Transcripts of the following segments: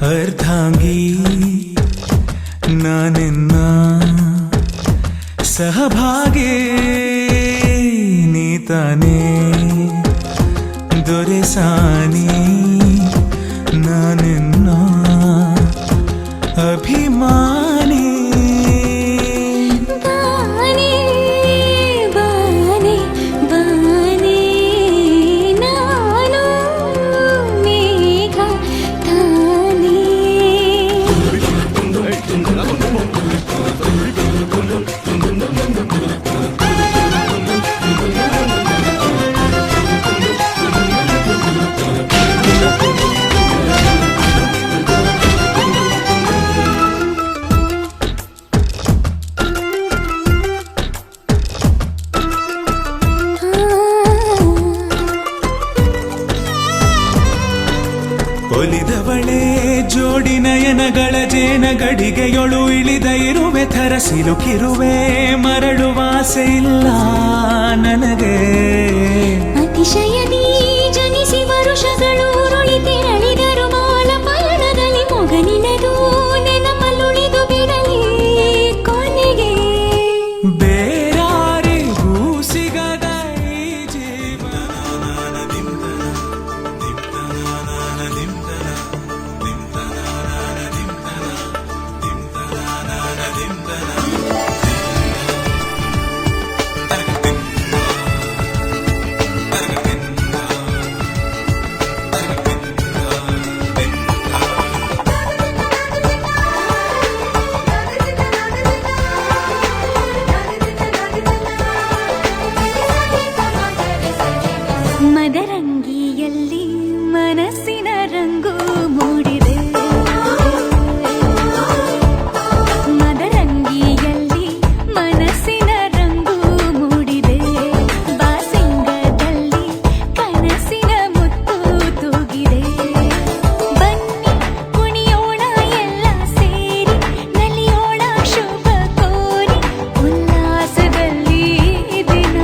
ಅರ್ಧಾಂಗಿ ನಾನೆನ್ನ ಸಹಭಾಗಿ ನೀತಾನೆ ದೊರೆಸಾನಿ ನಾನೆನ್ನ ಅಭಿಮಾನಿ ಒಲಿದವಳೆ ಜೋಡಿ ನಯನಗಳ ಜೇನ ಗಡಿಗೆಯೊಳು ಇಳಿದ ಇರುವೆ ಥರ ಸಿಲುಕಿರುವೆ ಮರಳುವ ಆಸೆ ಇಲ್ಲ ನನಗೆ ಅತಿಶಯದಿ ಜನಿಸಿ ವರುಷಗಳು ಉರುಳಿ ತೆರಳಿದರು ಮಾಲ ಪಯಣದಲ್ಲಿ ಮೊಗನಿನದು ನೆನಪಲುಳಿದು ಬಿಡಲಿ ಕೊನೆಗೆ ಬೇರಾರಿಗೂ ಸಿಗದ ಈ ಜೀವನ ಮದರಂಗಿಯಲ್ಲಿ ಮನಸ್ಸಿನ ರಂಗು ಮೂಡಿದೆ ಮದರಂಗಿಯಲ್ಲಿ ಮನಸ್ಸಿನ ರಂಗು ಮೂಡಿದೆ ಬಾಸಿಂಗದಲ್ಲಿ ಕನಸಿನ ಮುತ್ತು ತೂಗಿದೆ ಬನ್ನಿ ಕುಣಿಯೋಣ ಎಲ್ಲ ಸೇರಿ ನಲಿಯೋಣ ಶುಭ ಕೋರಿ ಉಲ್ಲಾಸದಲ್ಲಿ ದಿನ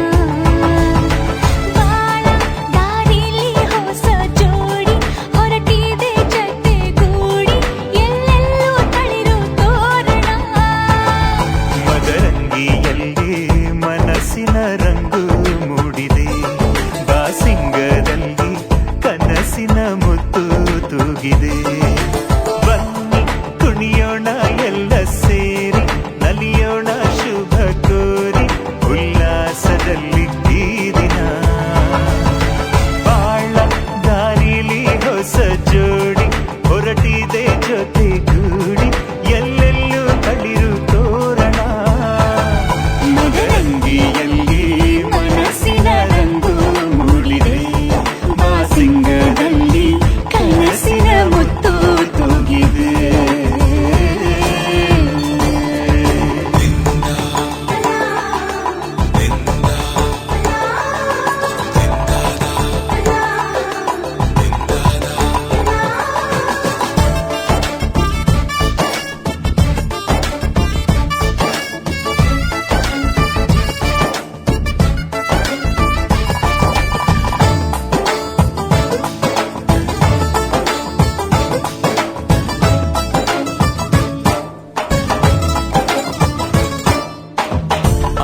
ಮನಸ್ಸಿನ ರಂಗು ಮೂಡಿದೆ ಬಾಸಿಂಗದಲ್ಲಿ ಕನಸಿನ ಮುತ್ತು ತೂಗಿದೆ ಬನ್ನಿ ಕುಣಿಯೋಣ ಎಲ್ಲ ಸೇರಿ ನಲಿಯೋಣ ಶುಭ ಕೋರಿ ಉಲ್ಲಾಸದಲ್ಲಿ ಈ ದಿನ ಬಾಳ ದಾರಿಲಿ ಹೊಸ ಜೋಡಿ ಹೊರಟಿದೆ ಜೊತೆಗೂಡಿ ಎಲ್ಲೆಲ್ಲೂ ತಳಿರು ತೋರಣ ಮದರಂಗಿಯಲ್ಲಿ ಮನಸ್ಸಿನ ರಂಗು ಮೂಡಿದೆ ಬಾಸಿಂಗದಲ್ಲಿ ಕನಸಿನ ಮುತ್ತು ತೂಗಿದೆ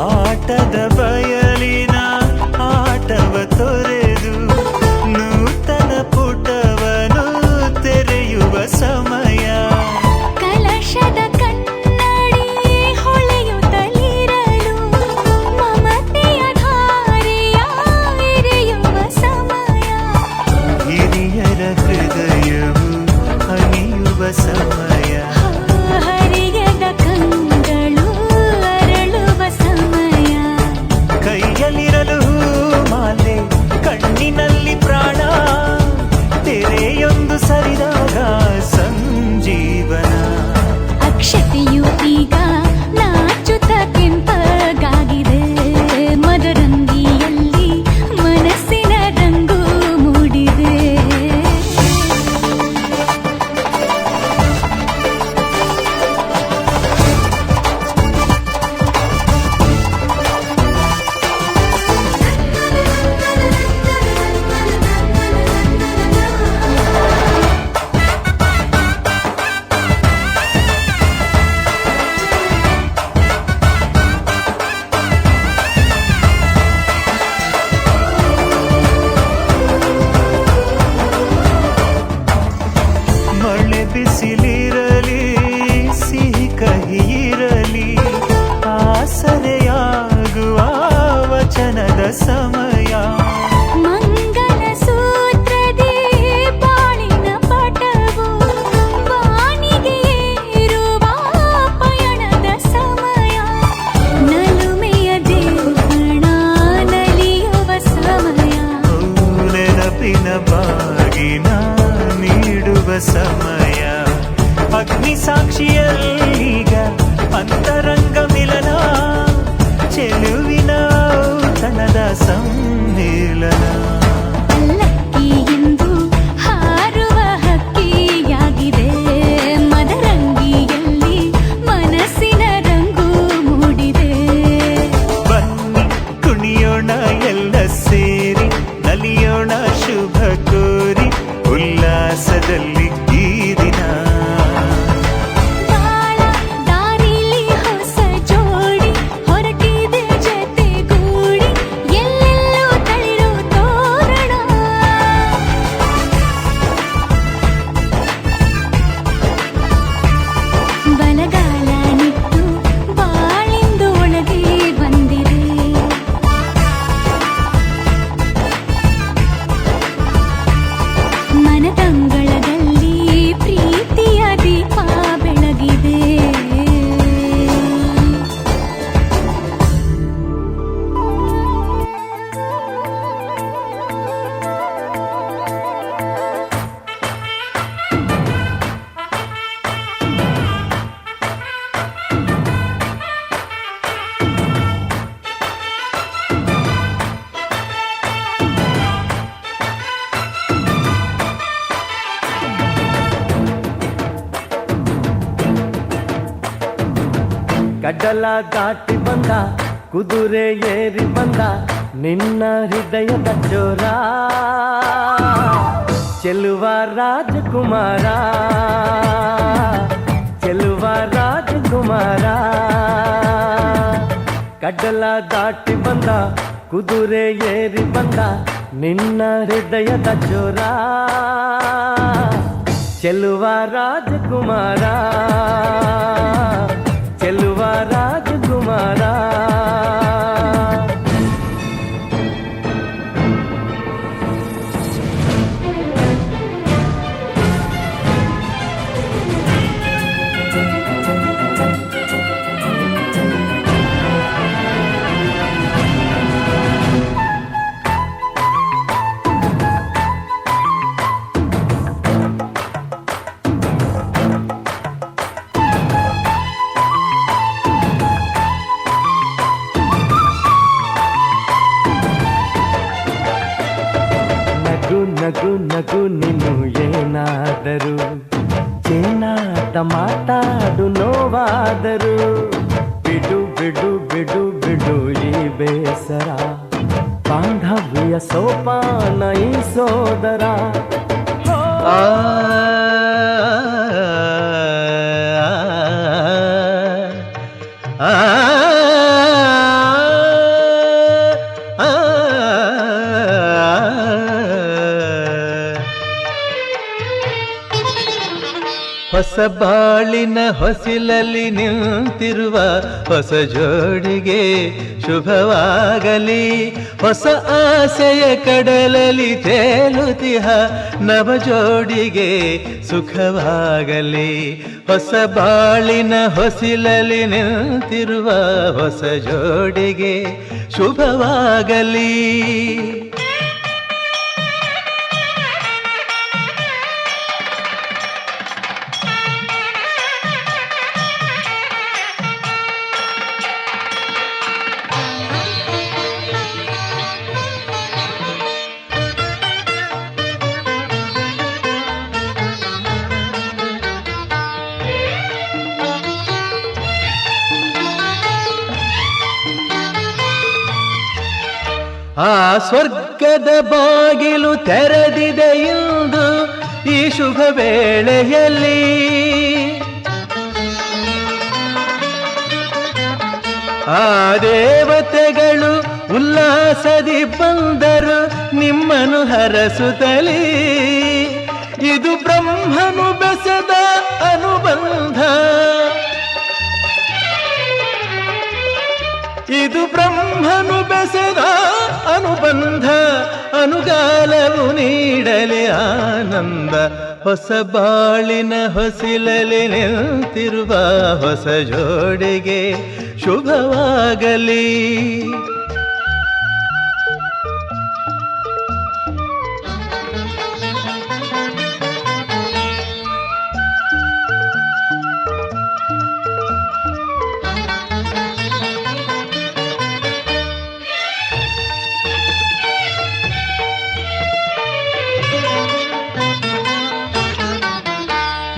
ಆಟದ ಬಯಲಿನ ಆಟವ ತೊರೆದು ನೂತನ ಪುಟವನು ತೆರೆಯುವ ಸಮಯ ಕಲಶದ ಕನ್ನಡಿ ಹೊಳೆಯುತ್ತಲಿರಲು ಮಮತೆಯ ಧಾರೆಯ ಎರೆಯುವ ಸಮಯ ಹಿರಿಯರ ಹೃದಯವು ಹನಿಯುವ ಸಮಯ ಹರಿಯದ ಕಂಗಳು ಅರಳುವ ಸಮಯ ಕೈಯಲ್ಲಿರಲು ಮಾಲೆ ಕಣ್ಣಿನಲ್ಲಿ ಪ್ರಾಣ ತೆರೆಯೊಂದು ಸರಿದಾಗ ಸಂಜೀವನ ಅಕ್ಷತೆಯು ಈಗ ನಾಚುತ್ತ ಕೆಂಪಗಾಗಿದೆ ಮದರಂಗಿಯಲ್ಲಿ ಮನಸ್ಸಿನ ರಂಗು ಮೂಡಿದೆ ಬಿಸಿಲಿರಲಿ ಸಿಹಿ ಕಹಿ ಇರಲಿ ಆಸರೆಯಾಗುವ ವಚನದ ಸಮಯ ಮಂಗಲ ಸೂತ್ರದಿ ಬಾಳಿನ ಪಟವು ಬಾನಿಗೆ ಏರುವ ಪಯಣದ ಸಮಯ ನಲುಮೆಯ ದೇವಣ ನಲಿಯುವ ಸಮಯ ನೆನಪಿನ ಬಾಗಿನ ನೀಡುವ ಸಮಯ ಅಗ್ನಿ ಸಾಕ್ಷಿಯಲ್ಲೀಗ ಅಂತರಂಗ ಮಿಲನ ಚೆಲುವಿನ ಔತಣದ ಸಮ್ಮಿಲನ ಪಲ್ಲಕ್ಕಿ ಎಂದು ಹಾರುವ ಹಕ್ಕಿಯಾಗಿದೆ ಮದರಂಗಿಯಲ್ಲಿ ಮನಸ್ಸಿನ ರಂಗು ಮೂಡಿದೆ ಬನ್ನಿ ಕುಣಿಯೋಣ ಎಲ್ಲ ಸೇರಿ ನಲಿಯೋಣ ಶುಭ ಕೋರಿ ಉಲ್ಲಾಸದಲ್ಲಿ ಈ ದಿನ ಬಾಳ ದಾರಿಲಿ ಹೊಸ ಜೋಡಿ ಹೊರಟಿದೆ ಜತೆಗೂಡಿ ಎಲ್ಲೆಲ್ಲೂ ತಳಿರು ತೋರಣ ಬಲಗಾಲ ನಿಟ್ಟು ಬಾಳಿಂದು ಒಳಗೆ ಬಂದಿದೆ ಮನದಂಗಳದಲ್ಲಿ ಪ್ರೀತಿಯ ದೀಪ ಬೆಳಗಿದೆ ಗಡ್ಡಲ ದಾಟಿ ಬಂದ ಕುದುರೆ ಏರಿ ಬಂದ ನಿನ್ನ ಹೃದಯದ ಚೋರ ಚೆಲುವ ರಾಜಕುಮಾರ ಚೆಲುವ ರಾಜಕುಮಾರ ಗಡ್ಡಲ ದಾಟಿ ಬಂದ ಕುದುರೆ ಏರಿ ಬಂದ ನಿನ್ನ ಹೃದಯದ ಚೋರ ಚೆಲುವ ರಾಜಕುಮಾರ ಚೆಲುವ ರಾಜಕುಮಾರ ನಗು ನಗು ನಗು ನೀನು ಏನಾದರೂ ಚೇನಾಟ ಮಾತಾಡು ನೋವಾದರು ಬಿಡು ಬಿಡು ಬಿಡು ಬಿಡು ಈ ಬೇಸರ ಬಾಂಧವ್ಯ ಸೋಪಾನ ಈ ಸೋದರ ಹೊಸ ಬಾಳಿನ ಹೊಸಿಲಲ್ಲಿ ನಿಂತಿರುವ ಹೊಸ ಜೋಡಿಗೆ ಶುಭವಾಗಲಿ ಹೊಸ ಆಸೆಯ ಕಡಲಲ್ಲಿ ತೇಲುತಿಹ ನವ ಜೋಡಿಗೆ ಸುಖವಾಗಲಿ ಹೊಸ ಬಾಳಿನ ಹೊಸಿಲಲ್ಲಿ ನಿಂತಿರುವ ಹೊಸ ಜೋಡಿಗೆ ಶುಭವಾಗಲಿ ಆ ಸ್ವರ್ಗದ ಬಾಗಿಲು ತೆರೆದಿದೆ ಇಂದು ಈ ಶುಭ ವೇಳೆಯಲ್ಲಿ ಆ ದೇವತೆಗಳು ಉಲ್ಲಾಸದಿ ಬಂದರು ನಿಮ್ಮನ್ನು ಹರಸುತ್ತಲೇ ಇದು ಬ್ರಹ್ಮನು ಬೆಸೆದ ನೀಡಲಿ ಆನಂದ, ಹೊಸ ಬಾಳಿನ ಹೊಸಿಲಲಿ ನಿಂತಿರುವ ಹೊಸ ಜೋಡಿಗೆ ಶುಭವಾಗಲಿ.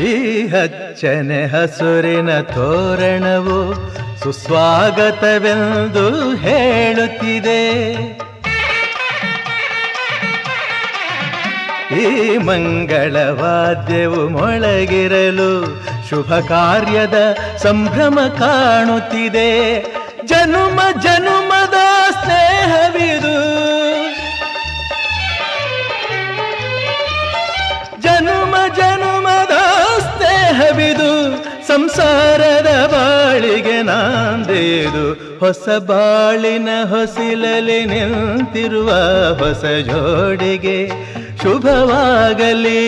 ಈ ಹಚ್ಚನೆ ಹಸುರಿನ ತೋರಣವು ಸುಸ್ವಾಗತವೆಂದು ಹೇಳುತ್ತಿದೆ. ಈ ಮಂಗಳವಾದ್ಯವು ಮೊಳಗಿರಲು ಶುಭ ಕಾರ್ಯದ ಸಂಭ್ರಮ ಕಾಣುತ್ತಿದೆ. ಜನುಮ ಜನುಮದ ಸ್ನೇಹವಿದು, ಜನುಮ ಜನುಮದ ಸ್ನೇಹವಿದು, ಸಂಸಾರದ ಬಾಳಿಗೆ ನಾಂದೇದು. ಹೊಸ ಬಾಳಿನ ಹೊಸಿಲಲಿ ನಿಂತಿರುವ ಹೊಸ ಜೋಡಿಗೆ ಶುಭವಾಗಲಿ.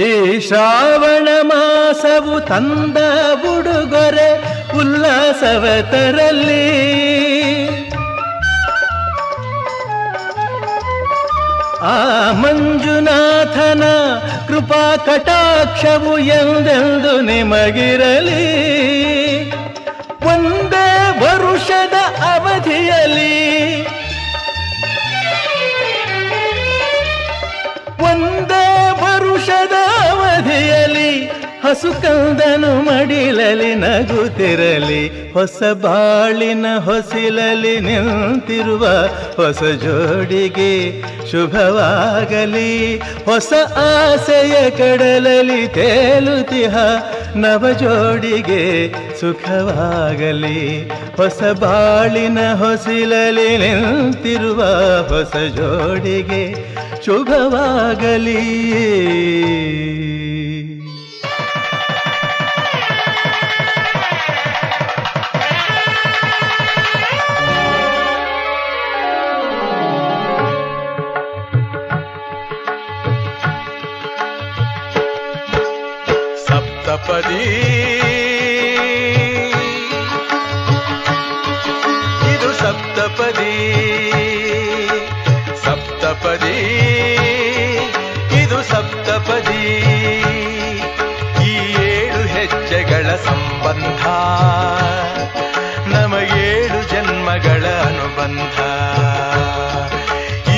ಈ ಶ್ರಾವಣ ಮಾಸವು ತಂದ ಉಡುಗೊರೆ ಉಲ್ಲಾಸವ ತರಲಿ. ಆ ಮಂಜುನಾಥನ ಕೃಪಾ ಕಟಾಕ್ಷವು ಎಂದೆಂದು ನಿಮಗಿರಲಿ. ಒಂದೇ ವರುಷದ ಅವಧಿಯಲ್ಲಿ, ಒಂದೇ ವರುಷದ ಅವಧಿಯಲ್ಲಿ ಹಸುಕಂದನು ಮಡಿಲಲಿ ನಗುತ್ತಿರಲಿ. ಹೊಸ ಬಾಳಿನ ಹೊಸಿಲಲಿ ನಿಂತಿರುವ ಹೊಸ ಜೋಡಿಗೆ ಶುಭವಾಗಲಿ. ಹೊಸ ಆಸೆಯ ಕಡಲಲಿ ತೇಲುತಿಹ ನವ ಜೋಡಿಗೆ ಸುಖವಾಗಲಿ. ಹೊಸ ಬಾಳಿನ ಹೊಸಿಲಲಿ ನಿಂತಿರುವ ಹೊಸ ಜೋಡಿಗೆ ಶುಭವಾಗಲಿ. ಸಪ್ತಪದಿ ಇದು ಸಪ್ತಪದಿ, ಸಪ್ತಪದಿ ಇದು ಸಪ್ತಪದಿ. ಈ 7 ಹೆಜ್ಜೆಗಳ ಸಂಬಂಧ ನಮಗೇಳು ಜನ್ಮಗಳ ಅನುಬಂಧ.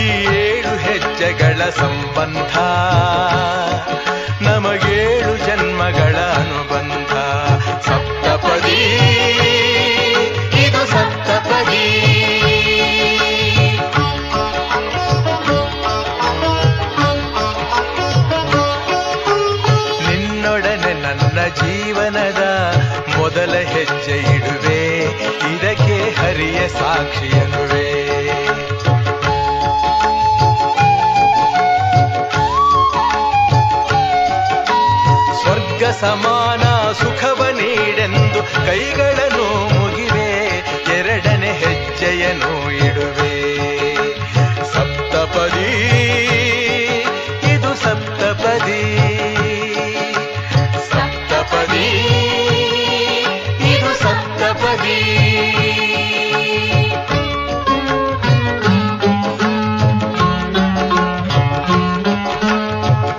ಈ 7 ಹೆಜ್ಜೆಗಳ ಸಂಬಂಧ ನಮಗೇಳು ಜನ್ಮಗಳ ಅನುಬಂಧ. ಸಪ್ತಪದಿ ಇದು ಸಪ್ತಪದಿ. ನಿನ್ನೊಡನೆ ನನ್ನ ಜೀವನದ ಮೊದಲ ಹೆಜ್ಜೆ ಇಡುವೆ, ಇದಕ್ಕೆ ಹರಿಯ ಸಾಕ್ಷಿಯನುವೆ. ಸ್ವರ್ಗ ಸಮಾನ ಸುಖವ ನೀಡೆಂದು ಕೈಗಳನ್ನು ಮುಗಿವೆ, ಎರಡನೇ ಹೆಜ್ಜೆಯನ್ನು ಇಡುವೆ. ಸಪ್ತಪದಿ ಇದು ಸಪ್ತಪದಿ, ಸಪ್ತಪದಿ ಇದು ಸಪ್ತಪದಿ.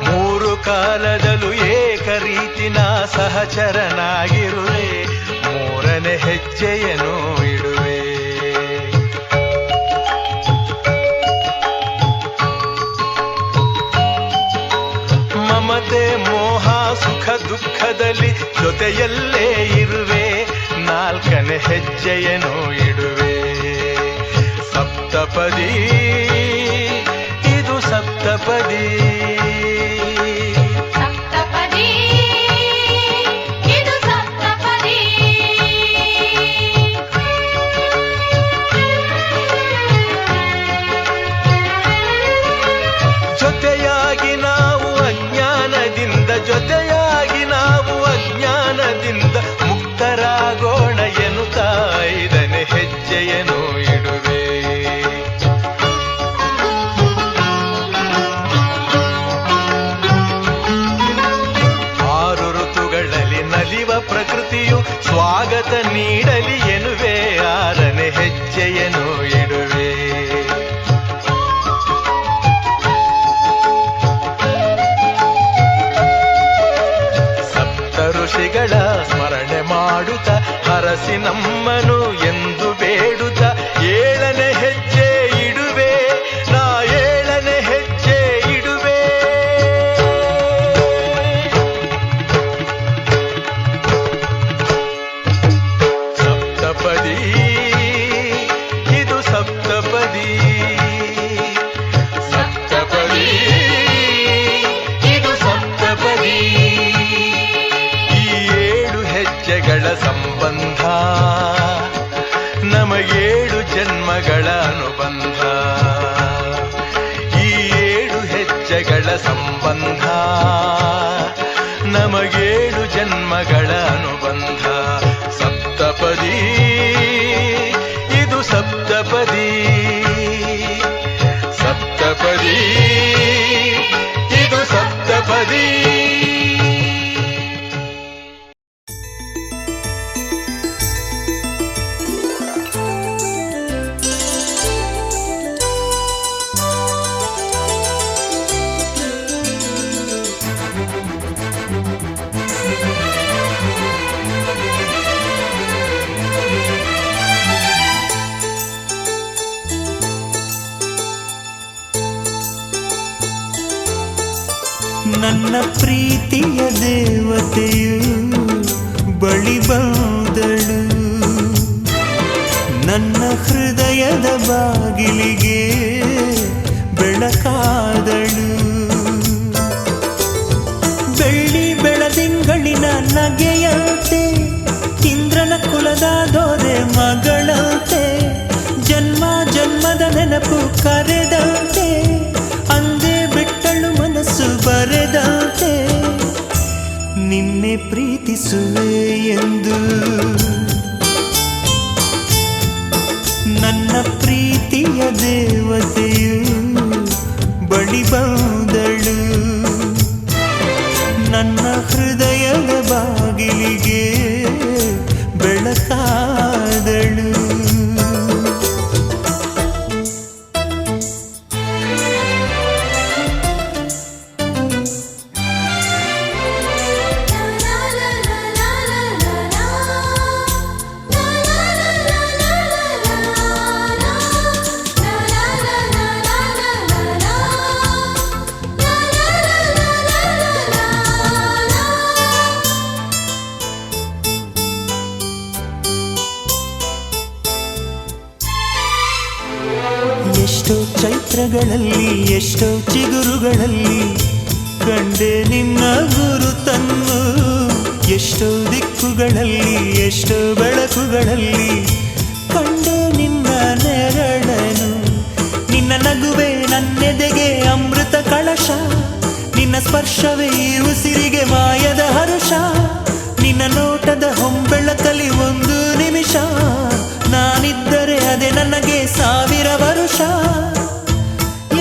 ಮೂರು ಕಾಲದಲ್ಲೂ ಏಕರೀತಿನ ಸಹಚರನಾಗಿರುವೆ, ಮೂರನೇ ಹೆಜ್ಜೆಯನ್ನು ಇಡುವೆ. ಮಮತೆ ಮೋಹ ಸುಖ ದುಃಖದಲ್ಲಿ ಜೊತೆಯಲ್ಲೇ ಇರುವೆ, ನಾಲ್ಕನೇ ಹೆಜ್ಜೆಯನ್ನು ಇಡುವೆ. ಸಪ್ತಪದಿ ಇದು ಸಪ್ತಪದಿ. ಸಪ್ತಪದಿ ಇದು ಸಪ್ತಪದಿ. ಜೊತೆಯಾಗಿ ನಾವು ಅಜ್ಞಾನದಿಂದ ಜೊತೆಯಾಗಿ ನಾವು ಅಜ್ಞಾನದಿಂದ ಮುಕ್ತರಾಗೋಣ ಎನ್ನುತ್ತಾ ಇದನೆ ಹೆಜ್ಜೆಯನ್ನು ಇಡುವೆ. ಆರು ಋತುಗಳಲ್ಲಿ ನಲಿವ ಪ್ರಕೃತಿಯು ಸ್ವಾಗತ ನೀಡಲಿ ಎನ್ನುವೆ ಆರನೇ ಹೆಜ್ಜೆಯನ್ನು ಇಡುವೆ. ಋಷಿಗಳ ಸ್ಮರಣೆ ಮಾಡುತ್ತ ಹರಸಿ ನಮ್ಮನು ಎಂದು ಬೇಡುತ್ತ ಏಳನೇ ಹೆಜ್ಜೆ ಇಡುವೆ ನಾ ಏಳನೇ ಹೆಜ್ಜೆ ಇಡುವೆ. ಸಪ್ತಪದಿ ಇದು ಸಪ್ತಪದಿ ಸಪ್ತಪದಿ ಇದು ಸಪ್ತಪದಿ. ಹೆಜ್ಜೆಗಳ ಸಂಬಂಧ ನಮಗೇಳು ಜನ್ಮಗಳ ಅನುಬಂಧ. ಈ 7 ಹೆಜ್ಜೆಗಳ ಸಂಬಂಧ ನಮಗೇಳು ಜನ್ಮಗಳ ಅನುಬಂಧ. ಸಪ್ತಪದಿ ಇದು ಸಪ್ತಪದಿ ಸಪ್ತಪದಿ ಇದು ಸಪ್ತಪದಿ. ನನ್ನ ಪ್ರೀತಿಯ ದೇವತೆಯು ಬಳಿ ಬಂದಳು, ನನ್ನ ಹೃದಯದ ಬಾಗಿಲಿಗೆ ಬೆಳಕಾದಳು. ಬೆಳ್ಳಿ ಬೆಳದಿಂಗಳಿನ ನಗೆಯಂತೆ ಇಂದ್ರನ ಕುಲದ ದೊರೆ ಮಗಳಂತೆ ಜನ್ಮ ಜನ್ಮದ ನೆನಪು ಕರೆದಂತೆ ಅಂದೇ ಬಿಟ್ಟಳು ಮನಸ್ಸು ಬರೆದಂತೆ. ನಿನ್ನೆ ಪ್ರೀತಿಸುವೆ ಎಂದು ನನ್ನ ಪ್ರೀತಿಯ ದೇವತೆಯು ಬಳಿ ಬಂದಳು, ನನ್ನ ಹೃದಯದ ಬಾಗಿಲಿಗೆ ಬೆಳಕಾದಳು. ಎಷ್ಟೋ ಚೈತ್ರಗಳಲ್ಲಿ ಎಷ್ಟೋ ಚಿಗುರುಗಳಲ್ಲಿ ಕಂಡೆ ನಿನ್ನ ಗುರುತನ್ನು, ಎಷ್ಟೋ ದಿಕ್ಕುಗಳಲ್ಲಿ ಎಷ್ಟೋ ಬೆಳಕುಗಳಲ್ಲಿ ಕಂಡೆ ನಿನ್ನ ನೆರಳನು. ನಿನ್ನ ನಗುವೆ ನನ್ನೆದೆಗೆ ಅಮೃತ ಕಳಶ, ನಿನ್ನ ಸ್ಪರ್ಶವೇ ಈ ಉಸಿರಿಗೆ ಮಾಯದ ಹರುಷ. ನಿನ್ನ ನೋಟದ ಹೊಂಬೆಳಕಲಿ ಒಂದು ನಿಮಿಷ ನಾನಿದ್ದರೆ ಅದೇ ನನಗೆ 1000 ವರುಷ.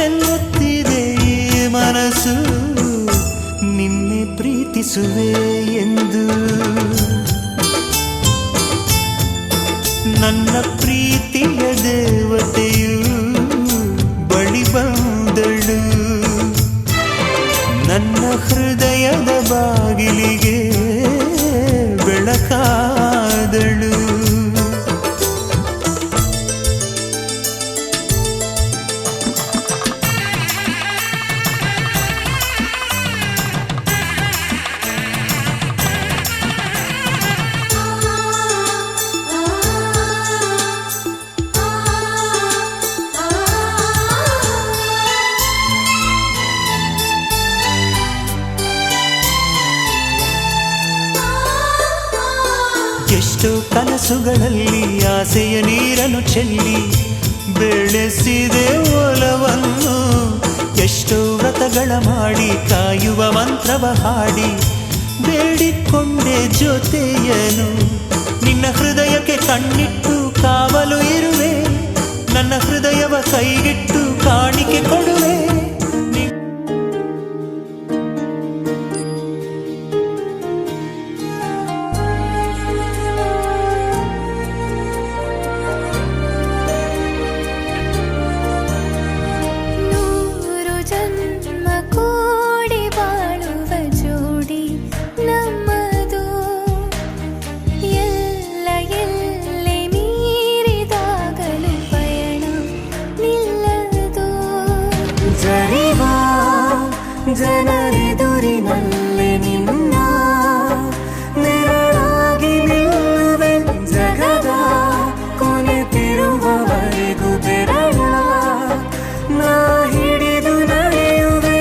ಎನ್ನುತ್ತಿದೆ ಈ ಮನಸ್ಸು ನಿನ್ನೆ ಪ್ರೀತಿಸುವೆ ಎಂದು. ನನ್ನ ಪ್ರೀತಿಯ ದೇವತೆಯು ಬಳಿ ಬಂದಳು, ನನ್ನ ಹೃದಯದ ಬಾಗಿಲಿಗೆ ಬೆಳಕಾದಳು. ಎಷ್ಟೋ ಕನಸುಗಳಲ್ಲಿ ಆಸೆಯ ನೀರನ್ನು ಚೆಲ್ಲಿ ಬೆಳೆಸಿದೆ ಒಲವನ್ನು, ಎಷ್ಟೋ ವ್ರತ ಕೆಲಸಗಳ ಮಾಡಿ ಕಾಯುವ ಮಂತ್ರವ ಹಾಡಿ ಬೇಡಿಕೊಂಡೆ ಜೊತೆಯನು ನಿನ್ನ ಹೃದಯಕ್ಕೆ ಕಣ್ಣಿಟ್ಟು ಕಾವಲು ಇರುವೆ ನನ್ನ ಹೃದಯವ ಕೈಗಿಟ್ಟು ಕಾಣಿಕೆ ಕೊಡುವೆ ಜನರೆದುರಿನಲ್ಲಿ ನಿನ್ನ ನೆರಳಾಗಿ ನಿಲ್ಲುವೆ ಜಗದ ಕೊನೆತಿರುವವರೆಗೂ ಬೆರಳ ನಾ ಹಿಡಿದು ನಡೆಯುವೆ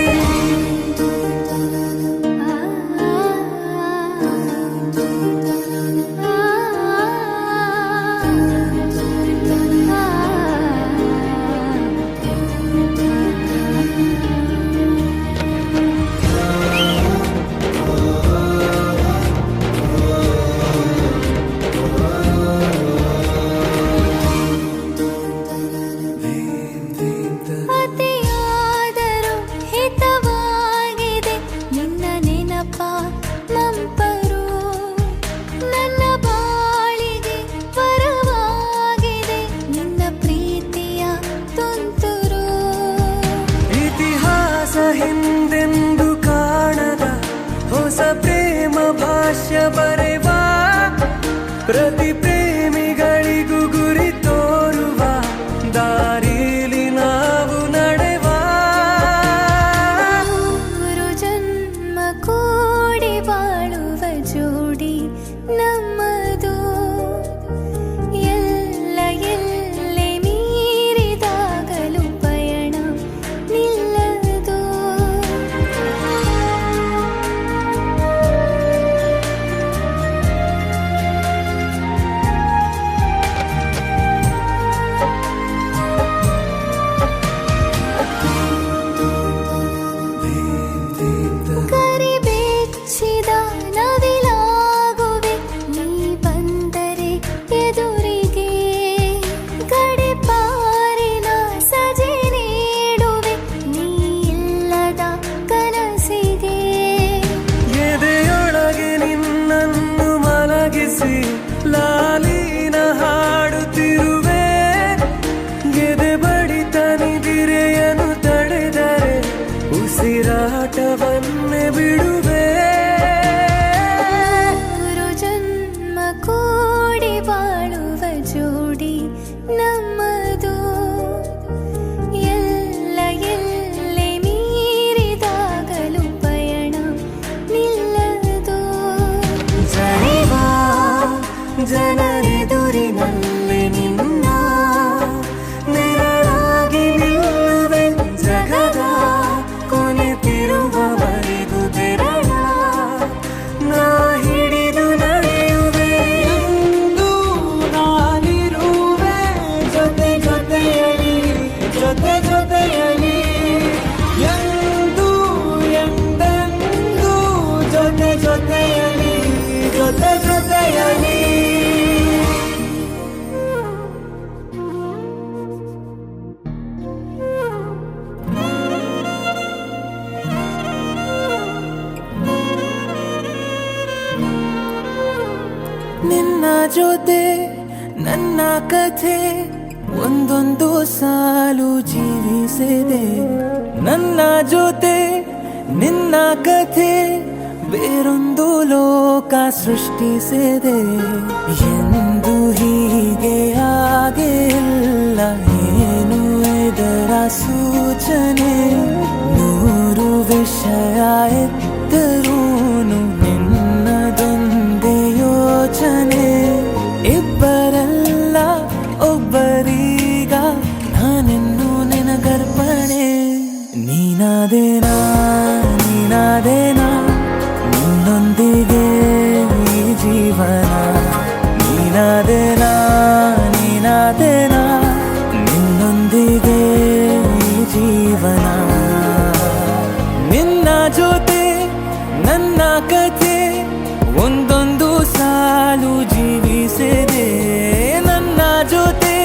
ಹಿಂದೆಂದು ಕಾಣದ ಹೊಸ ಪ್ರೇಮ ಭಾಷ್ಯ ಬರೆವಾ ಪ್ರತಿ ಪ್ರೇಮಿಗಳಿಗೂ ಗುರಿ ತೋರುವ ದಾರಿಲಿ ನಾವು ನಡೆವಾ ಮೂರು ಜನ್ಮ ಕೂಡಿ ಬಾಳುವ ಜೋಡಿ ನಮ್ಮದು ಎಲ್ಲ ಎಲ್ಲೆ ಮೀರಿದಾಗಲೂ ಪಯಣ ನಿಲ್ಲದು ಕರಿಬೆಚ್ಚಿದ ನವಿಲಾಗುವೆ ನೀ ಬಂದರೆ ಎದುರಿಗೆ ಗಡಿಪಾರಿನ ಸಜೆ ನೀಡುವೆ ನೀ ಇಲ್ಲದ ಕನಸಿಗೆ ಎದೆಯೊಳಗೆ ನಿನ್ನನ್ನು ಮಲಗಿಸಿ ಲಾಲಿನ ಹಾಡುತ್ತಿರುವೆ ಎದೆ ಬಡಿತ ನಿದಿರೆಯನ್ನು ತಡೆದರೆ ಉಸಿರಾಟವನ್ನೇ ಬಿಡುವೆ ಮೂರು ಜನ್ಮ ಕೂಡಿ ಬಾಳುವ ಜೋಡಿ ನಮ್ಮದು ಎಲ್ಲ ಎಲ್ಲೆ ಮೀರಿದಾಗಲೂ ಪಯಣ ನಿಲ್ಲದು ಜರಿವಾ ಜನರೆದುರಿನಲ್ಲಿ ನಿನ್ನ ನೆರಳಾಗಿ ನಿಲ್ಲುವೆ ಜಗದ ಕೊನೆತಿರುವವರೆಗೂ ಬೆರಳ ನಾ ಹಿಡಿದು ನಡೆಯುವೆ ಎಂದು ನಾನಿರುವೆ ಜೊತೆ ಜೊತೆಯಲಿ ಜೊತೆ ಜೊತೆಯಲಿ ಎಂದು ಎಂದೆಂದು ಜೊತೆ ಜೊತೆಯಲಿ ಜೊತೆ ಜೊತೆಯಲಿ ನಿನ್ನ ಜೊತೆ ನನ್ನ ಕಥೆ ಒಂದೊಂದು ಸಾಲು ಜೀವಿಸಿದೆ ನನ್ನ ಜೊತೆ ನಿನ್ನ ಕಥೆ ಬೇರೊಂದು ಲೋಕ ಸೃಷ್ಟಿಸಿದೆ ಎಂದು ಹೀಗೆ ಆಗಿಲ್ಲ ಏನು ಇದರ ಸೂಚನೆ ನೂರು ವಿಷಯ ಎತ್ತರೂನು ನಿನ್ನದೊಂದೇ ಯೋಚನೆ ಇಬ್ಬರಲ್ಲ ಒಬ್ಬರೀಗ ನಾನಿನ್ನು ನಿನಗರ್ಪಣೆ ನೀನಾದೇನಾ ನೀನಾದೇನಾ ನಿನ್ನೊಂದಿಗೆ ಈ ಜೀವನ ನೀನಾದೇನಾ ನೀನಾದೇನಾ ನಿನ್ನೊಂದಿಗೆ ಈ ಜೀವನ ಕಥೆ ಒಂದೊಂದು ಸಾಲು ಜೀವಿಸಿದೆ ನನ್ನ ಜೊತೆ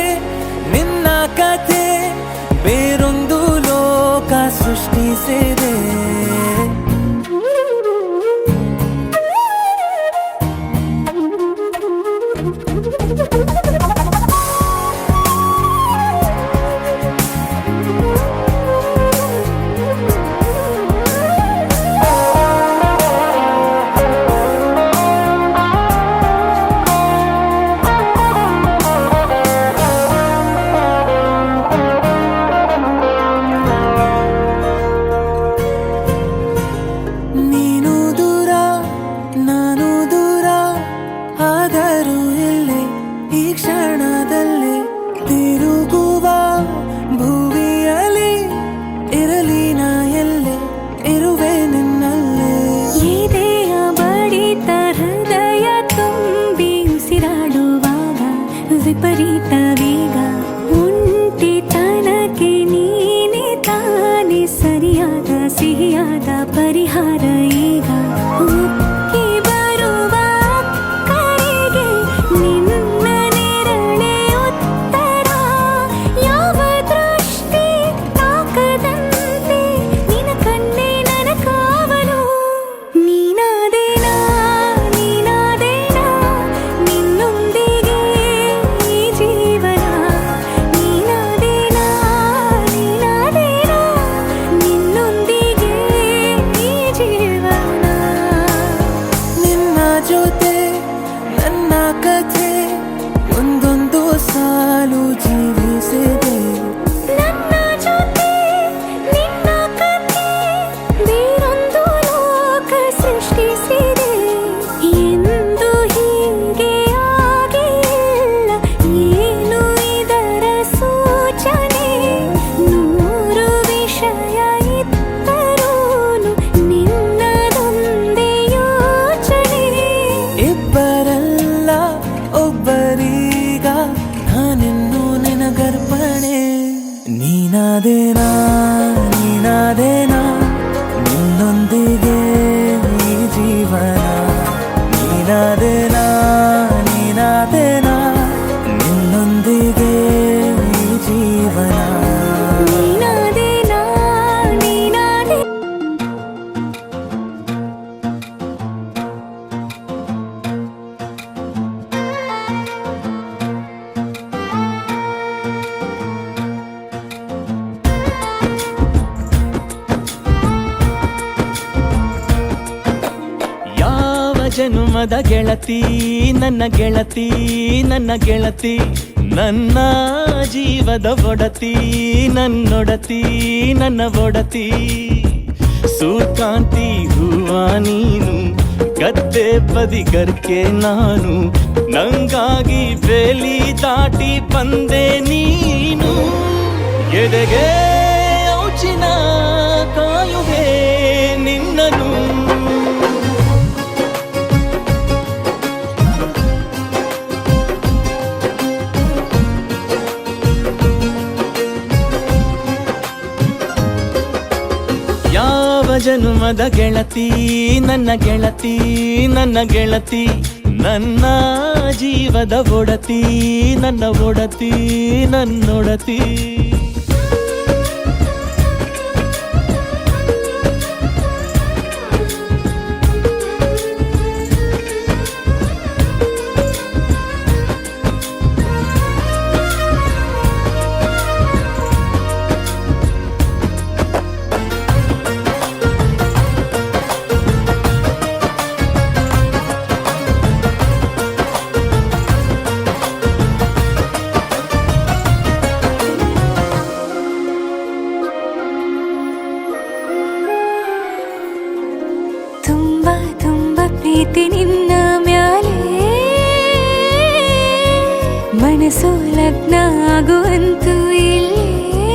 ನಿನ್ನ ಕಥೆ ಬೇರೊಂದು ಲೋಕ ಸೃಷ್ಟಿಸಿದೆ ನೀನು ದೂರ ನಾನು ದೂರ ಆದರೂ ಎಲ್ಲೇ ಈ ಕ್ಷಣದಲ್ಲಿ ತಿರುಗುವ ಭುವಿಯಲ್ಲಿ ಇರಲಿ ನಾ ಎಲ್ಲೇ ಇರುವೆ ನಿನ್ನಲ್ಲೇ ಎದೆಯ ಬಡಿತ ಹೃದಯ ತುಂಬಿ ಉಸಿರಾಡುವಾಗ ವಿಪರೀತ ವೇಗ ಒಂಟಿತನಕ್ಕೆ ನೀನೆ ತಾನೆ ಸರಿಯಾದ ಸಿಹಿಯಾದ ಪರಿಹಾರ ಈಗ ಉಕ್ಕಿ ಬರುವ ಕರೆಗೆ ನಿನ್ನ ನೆರಳೆ ಉತ್ತರ ಯಾವ ದೃಷ್ಟಿ ತಾಕದಂತೆ ನಿನ ಕಣ್ಣೆ ನನ್ನ ಕಾವಲು ನೀನಾದೇನಾ ನೀನಾದೇನಾ ನಿನ್ನೊಂದಿಗೆ ಈ ಜೀವನ ನೀನಾದೇನಾ ನೀನಾದೇನಾ ನಿನ್ನೊಂದಿಗೆ ಈ ಜೀವನ ನಿನ್ನ ಜೊತೆ ನನ್ನ ಕಥೆ ಒಂದೊಂದು ಸಾಲು ಜೀವಿಸಿದೆ ನನ್ನ ಜೊತೆ ನಿನ್ನ ಕಥೆ ಬೇರೊಂದು ಲೋಕ ಸೃಷ್ಟಿಸಿದೆ ಎಂದು ಹೀಗೆ ಆಗಿಲ್ಲ ಏನು ಇದರ ಸೂಚನೆ ನೂರು ವಿಷಯ ಇತ್ತರೂನು ನಿನ್ನದೊಂದೇ ಯೋಚನೆ ಇಬ್ಬರಲ್ಲ ಒಬ್ಬರೀಗ ನಾನಿನ್ನು ನಿನಗರ್ಪಣೆ ನೀನಾದೇನಾ ನೀನಾದೇನಾ ನಿನ್ನೊಂದಿಗೆ ಈ ಜೀವನ ನೀನಾದೇನಾ ನೀನಾದೇನಾ ನಿನ್ನೊಂದಿಗೆ ಈ ಜೀವನ ನೀನಾದೇನಾ ನೀನಾದೇ ಯಾವ ಜನುಮದ ಗೆಳತಿ ನನ್ನ ಗೆಳತಿ ನನ್ನ ಗೆಳತಿ ನನ್ನ ಜೀವದ ಒಡತಿ ನನ್ನೊಡತಿ ನನ್ನ ಒಡತಿ ಸೂರ್ಕಾಂತಿ ಹೂವ ನೀನು ಗದ್ದೆ ಬದಿಗರ್ಕೆ ನಾನು ನಂಗಾಗಿ ಬೇಲಿ ದಾಟಿ ಬಂದೆ ನೀನು ಎದೆಗೆ ಔಚಿನ ಕಾಯುವೆ ನಿನ್ನನು ಯಾವ ಜನುಮದ ಗೆಳತಿ ನನ್ನ ಗೆಳತಿ ನನ್ನ ಗೆಳತಿ ನನ್ನ ಜೀವದ ಒಡತಿ ನನ್ನ ಒಡತಿ ನನ್ನೊಡತಿ ತುಂಬಾ ತುಂಬಾ ಪ್ರೀತಿ ನಿನ್ನ ಮ್ಯಾಲೆ ಮನಸ್ಸು ಲಗ್ನ ಆಗುವಂತೂ ಇಲ್ಲೇ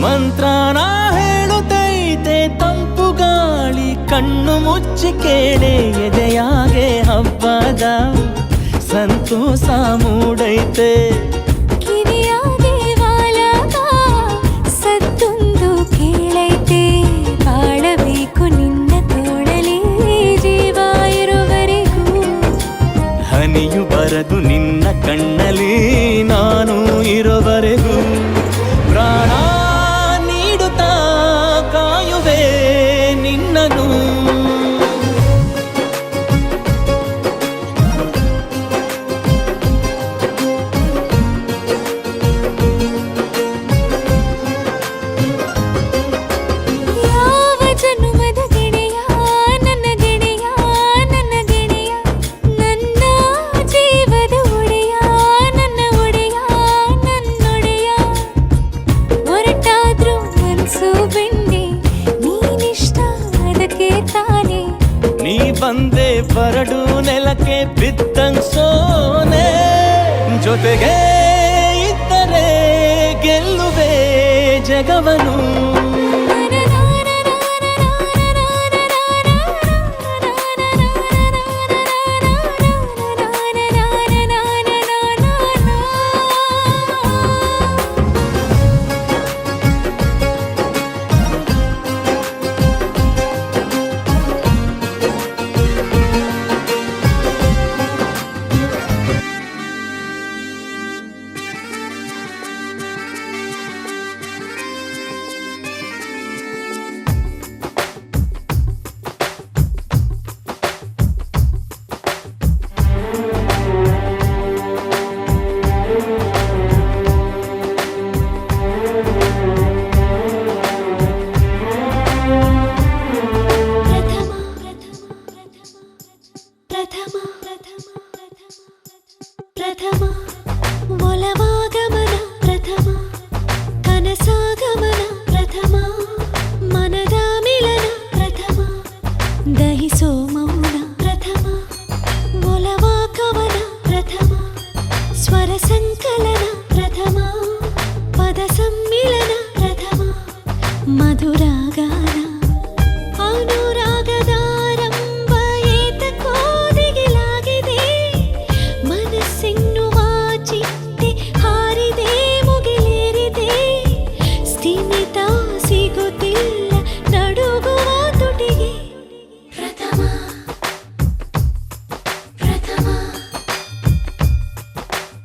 ಮಂತ್ರನ ಹೇಳುತ್ತೈತೆ ತಂಪು ಗಾಳಿ ಕಣ್ಣು ಮುಚ್ಚಿ ಕೇಳೆ ಎದೆಯಾಗೆ ಹಬ್ಬದ ಸಂತೋಷ ಮೂಡೈತೆ ಕಿವಿಯಾಗೆ ವಾಲಗ ಸದ್ದೊಂದು ಕೇಳೈತೆ ಬಾಳಬೇಕು ಬಂದೆ ಬರಡು ನೆಲಕ್ಕೆ ಬಿದ್ದಂಗ್ ಸೋನೆ ಜೊತೆಗೆ ಇದ್ದರೆ ಗೆಲ್ಲುವೆ ಜಗವನು ಪ್ರಥಮ ಒಲವಾಗಮನ ಪ್ರಥಮ ಕನಸಾಗಮನ ಪ್ರಥಮ ಮನದ ಮಿಲನ ಪ್ರಥಮ ದಹಿಸೋ ಮೌನ ಪ್ರಥಮ ಒಲವಾ ಕವನ ಪ್ರಥಮ ಸ್ವರ ಸಂಕಲನ ಪ್ರಥಮ ಪದ ಸಮ್ಮಿಲನ ಪ್ರಥಮ ಮಧುರಾಗಾನ ಅನುರಾಗದಾರಂಭ ಏತಕೋದಿಗಿಲಾಗಿದೆ ಮನಸ್ಸೆನ್ನುವ ಚಿಟ್ಟೆ ಹಾರಿದೆ ಮುಗಿಲೇರಿದೆ ಸ್ಥಿಮಿತ ಸಿಗುತ್ತಿಲ್ಲ ನಡುಗುವ ತುಟಿಗೆ ಪ್ರಥಮ ಪ್ರಥಮ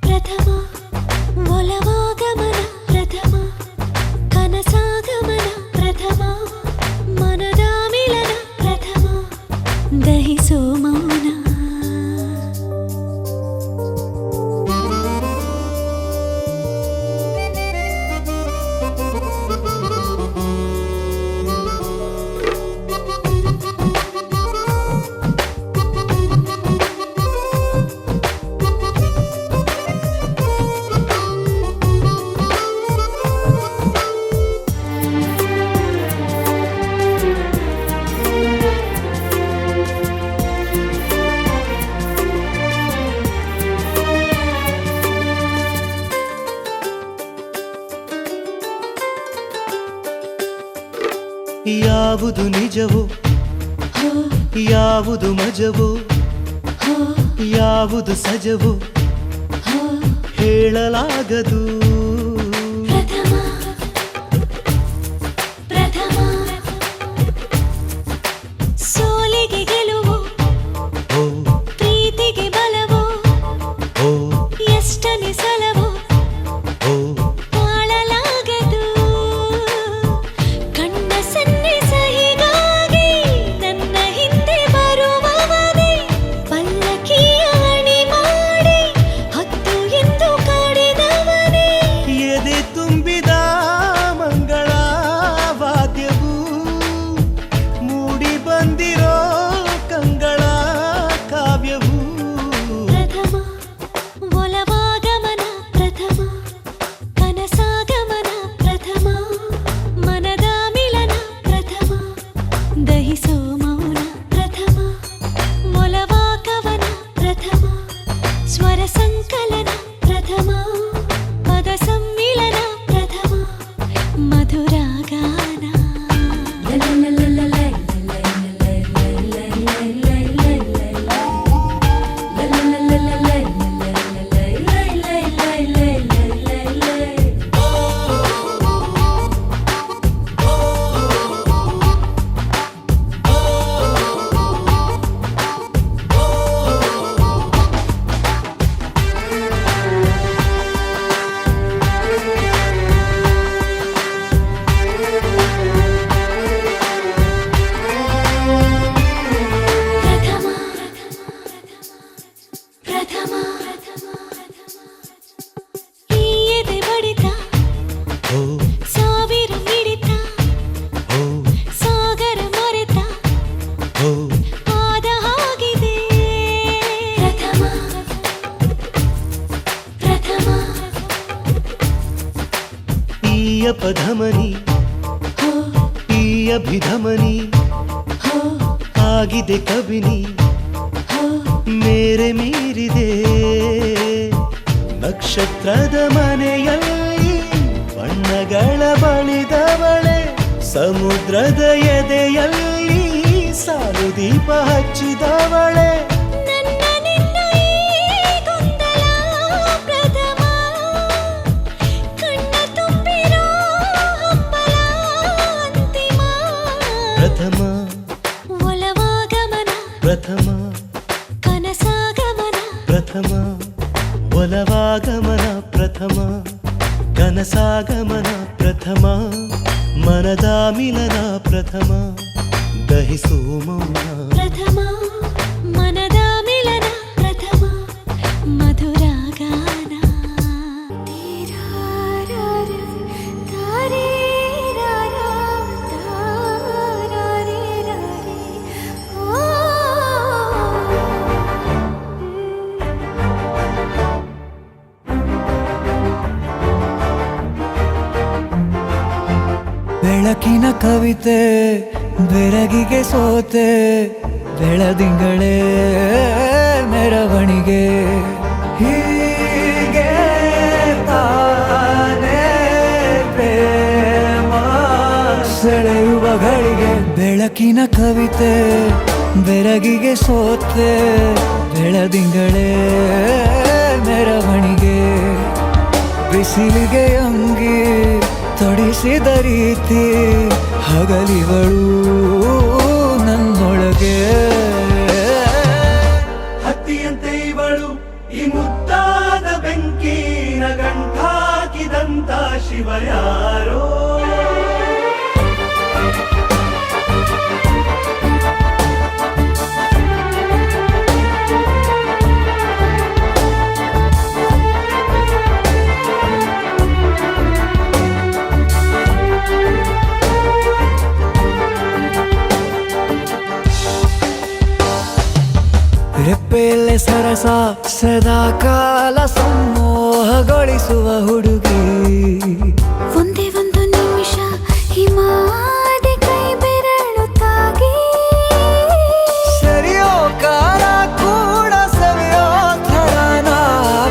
ಪ್ರಥಮ ಒಲವಾಗಮನ ಪ್ರಥಮ ಕನಸಾಗಮನ ಪ್ರಥಮ ಮನದ ಮಿಲನ ಪ್ರಥಮ ದಹಿಸೋ ಮೌನ ಯಾವುದು ನಿಜವೋ ಯಾವುದು ಮಜವೋ ಯಾವುದು ಸಜವೋ ಹೇಳಲಾಗದು ಪ್ರಥಮ ಪ್ರಥಮ ಸೋಲಿಗೆ ಗೆಲುವು ಓ ಪ್ರೀತಿಗೆ ಬಲವೋ ಓ ಎಷ್ಟನೇ ಸಲವೋ ಓ ತಾಳಲಾಗದು ಕಣ್ಣ ಸನ್ನೆ ಸಹಿಗಾಗಿ ನನ್ನ ಹಿಂದೆ ಬರುವವನೇ ಪಲ್ಲಕ್ಕಿಯ ಅಣಿ ಮಾಡಿ ಹತ್ತು ಎಂದು ಕಾಡಿದವನೇ ಎದೆ ತುಂಬಿದ ಮಂಗಳ ವಾದ್ಯವು ಮೂಡಿ ಬಂದಿರೋ ಕಂಗಳ ಕಾವ್ಯವು ಪ್ರಥಮ ಒಲವಾಗಮನ ಪ್ರಥಮ ಕನಸಾಗಮನ ಪ್ರಥಮ ಮನದ ಮಿಲನ ಪ್ರಥಮ ದಹಿಸೋ ಮೌನ ಪ್ರಥಮ ಒಲವಾ ಕವನ ಪ್ರಥಮ ಸ್ವರ ಸಂಕಲನ ಪ್ರಥಮ ಪದ ಸಮ್ಮಿಲನ ಪ್ರಥಮ ಮಧುರಾಗಾನ ಪ್ರಥಮ ಪ್ರಥಮ ಈ ಎದೆ ಬಡಿತ ಓ ಸಾವಿರ ಮಿಡಿತ ಓ ಸಾಗರ ಮರೆತ ಓ ಆದ ಹಾಗಿದೆ ಪ್ರಥಮ ಪ್ರಥಮ ಈ ಅಪಧಮನಿ ಹೋ ಈ ಅಭಿಧಮನಿ ಹೋ ಆಗಿದೆ ಕಬಿನಿ ಮೇರೆ ಮೀರಿದೆ ನಕ್ಷತ್ರದ ಮನೆಯಲ್ಲಿ ಬಣ್ಣಗಳ ಬಳಿದವಳೆ ಸಮುದ್ರದ ಎದೆಯಲ್ಲಿ ಸಾಲು ದೀಪ ಹಚ್ಚಿದವಳೆ ನನ್ನ ನಿನ್ನ ಈ ಗೊಂದಲ ಪ್ರಥಮ ಕಣ್ಣ ತುಂಬಿರೋ ಹಂಬಲ ಅಂತಿಮ ಪ್ರಥಮ ಒಲವಾಗಮನ ಪ್ರಥಮ ಕನಸಾಗಮನ ಪ್ರಥಮ ಒಲವಾಗಮನ ಪ್ರಥಮ ಕನಸಾಗಮನ ಪ್ರಥಮ ಮನದ ಮಿಲನ ಪ್ರಥಮ ದಹಿಸು ಮೌನ ಪ್ರಥಮ ಮನದ ಮಿಲನ ಪ್ರಥಮ ಮಧುರ ಗಾನ ತೀರಾರಾರ ತಾರೇರಾರ ತಾರಾರೇರಾರೆ ಓ ಬೆಳಕಿನ ಕವಿತೆ ಬೆರಗಿಗೆ ಸೋತೆ ಬೆಳದಿಂಗಳೇ ಮೆರವಣಿಗೆ ಹೀಗೆ ತಾನೇ ಪ್ರೇಮ ಸೆಳೆಯುವ ಗಳಿಗೆ ಬೆಳಕಿನ ಕವಿತೆ ಬೆರಗಿಗೆ ಸೋತೆ ಬೆಳದಿಂಗಳೇ ಮೆರವಣಿಗೆ ಬಿಸಿಲಿಗೆ ಅಂಗಿ ತೊಡಿಸಿದ ರೀತಿ ಹಗಲಿಗಳು ನನ್ನೊಳಗೆ ಹತ್ತಿಯಂತೆ ಇವಳು ಈ ಮುದ್ದಾದ ಬೆಂಕಿನ ಗಂಟಾಕಿದಂತ ಶಿವ ಯಾರೋ ರೆಪ್ಪೆಯಲ್ಲೇ ಸರಸ ಸದಾ ಕಾಲ ಸಂಮೋಹಗೊಳಿಸುವ ಹುಡುಗಿ ಒಂದೇ ಒಂದು ನಿಮಿಷ ಹಿಮಾದಿ ಕೈ ಬೆರಳು ತಾಗಿ ಸರಿಯೋ ಕಾರ ಕೂಡ ಸವಿಯೋ ಥರನ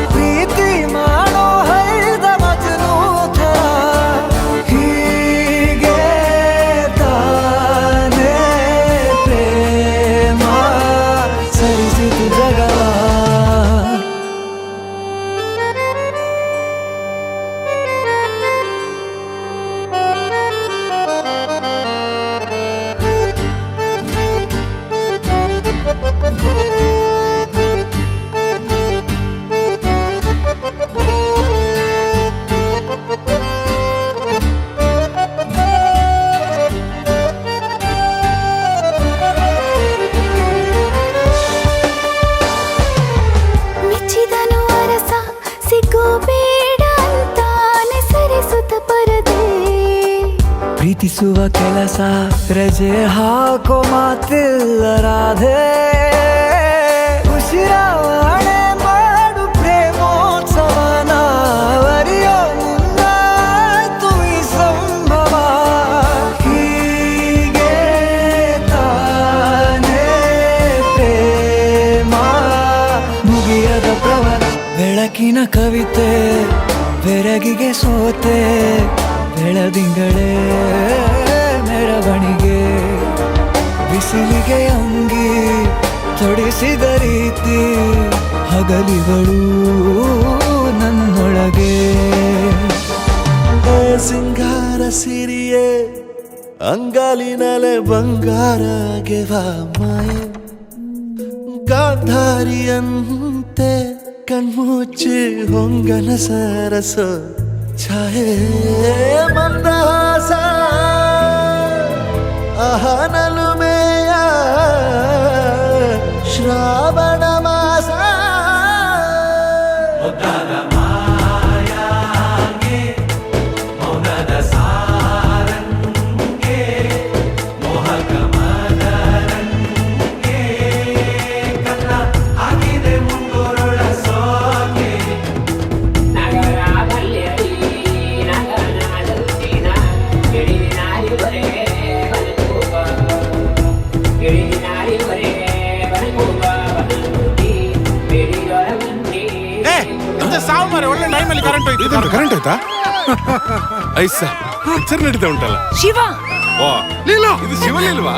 ಪ್ರೀತಿ ಮಾಡೋ ಹೈದ ಮಜನು ಥರ ಹೀಗೆ ತಾನೇ ಪ್ರೇಮ ಸರಿಸಿತು ಜಗವ ಮೆಚ್ಚಿದನು ಅರಸ ಸಿಗೋ ಬೇಡ ಅಂತಾನೆ ಸರಿಸುತ್ತ ಪರದೆ ಪ್ರೀತಿಸುವ ಕೆಲಸ ರಜೆ ಹಾಕೋ ಮಾತಿಲ್ಲ ರಾಧೆ ಉಸಿರಾವಣೆ ಮಾಡು ಪ್ರೇಮೋತ್ಸವನ ವರಿಯೋ ಮುಂದಾಯ್ತು ಈ ಸಂಭವ ಹೀಗೆ ತಾನೇ ಪ್ರೇಮ ಮುಗಿಯದ ಪ್ರವರ ಬೆಳಕಿನ ಕವಿತೆ ಬೆರಗಿಗೆ ಸೋತೆ ಬೆಳದಿಂಗಳೇ ಮೆರವಣಿಗೆ ಬಿಸಿಲಿಗೆ ಅಂಗಿ ತೊಡಿಸಿದ ರೀತಿ ಹಗಲಿಗಳು ನನ್ನೊಳಗೆ ಸಿಂಗಾರ ಸಿರಿಯೇ ಅಂಗಾಲಿನಲೆ ಬಂಗಾರ ಗೆವ ಮಾಯೆ ಗಾಂಧಾರಿಯಂತೆ ಕಣ್ಮುಚ್ಚಿ ಹೊಂಗನ ಸರಸ ಛಾಯೆ ಮಂದಹಾಸ ಅಹನಲುಮೆಯ ಶ್ರಾವಣ ಮಾಸ ನಗರ ಬಲ್ಯಡಿ ನಗರ ಕರೆಂಟ್ ಆಯ್ತಾ ಐಸ ಪಿಕ್ಚರ್ ನಡೀತಾ ಉಂಟಲ್ಲ ಶಿವ ಓ ಲೀಲಾ ಇದು ಶಿವಲಿಲ್ವಾ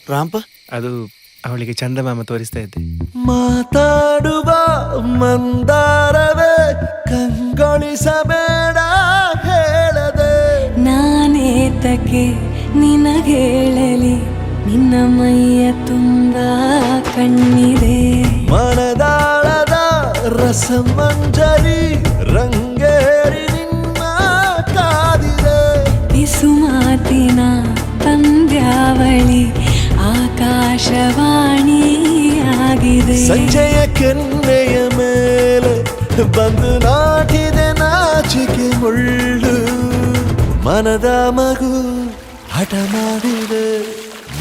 ರಾಂಪ ಅದು ಅವಳಿಗೆ ಚಂದಮಾಮ ತೋರಿಸ್ತಾ ಇದ್ದೆ. ಮಾತಾಡುವ ಮಂದಾರವೇ ಕಂಗೊಳಿಸಬೇಡ ಹೇಳದೆ ನಾನೇತಕ್ಕೆ ನಿನಗೇಳಲಿ ನಿನ್ನ ಮೈಯ ತುಂಬ ಕಣ್ಣಿದೆ ಮನದಾಳದ ರಸಮಂಜರಿ ರಂಗೇರಿ ನಿನ್ನ ಕಾದಿದೆ ಬಿಸು ಮಾತಿನ ಪಂದ್ಯಾವಳಿ ಆಕಾಶವಾಣಿ ಆಗಿದೆ ಸಂಜೆಯ ಕೆನ್ನೆಯ ಮೇಲೆ ಬಂದು ನಾಟಿದೆ ನಾಚಿಕೆ ಮುಳ್ಳು ಮನದ ಮಗು ಹಠ ಮಾಡಿದೆ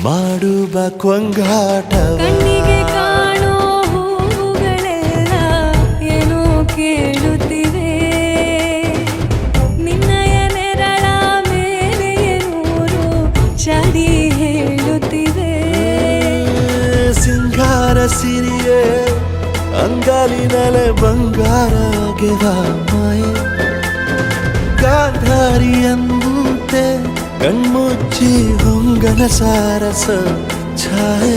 ಮಾಡುವ ಕೊಂಗಾಟವ ಕಣ್ಣಿಗೆ ಕಾಣೋ ಹೂವುಗಳೆಲ್ಲ ಏನೋ ಕೇಳುತ್ತಿವೆ ನಿನ್ನಯ ನೆರಳ ಮೇಲೆ ನೂರು ಚಡಿ ಹೇಳುತ್ತಿವೆ ಸಿಂಗಾರ ಸಿರಿಯೇ ಅಂಗಾಲಿನಲೆ ಬಂಗಾರ ಗೆವ ಮಾಯೆ ಗಾಂಧಾರಿಯಂತೆ ಕಣ್ಮುಚ್ಚಿ ಹೊಂಗನ ಸಾರಸ ಛಾಯೆ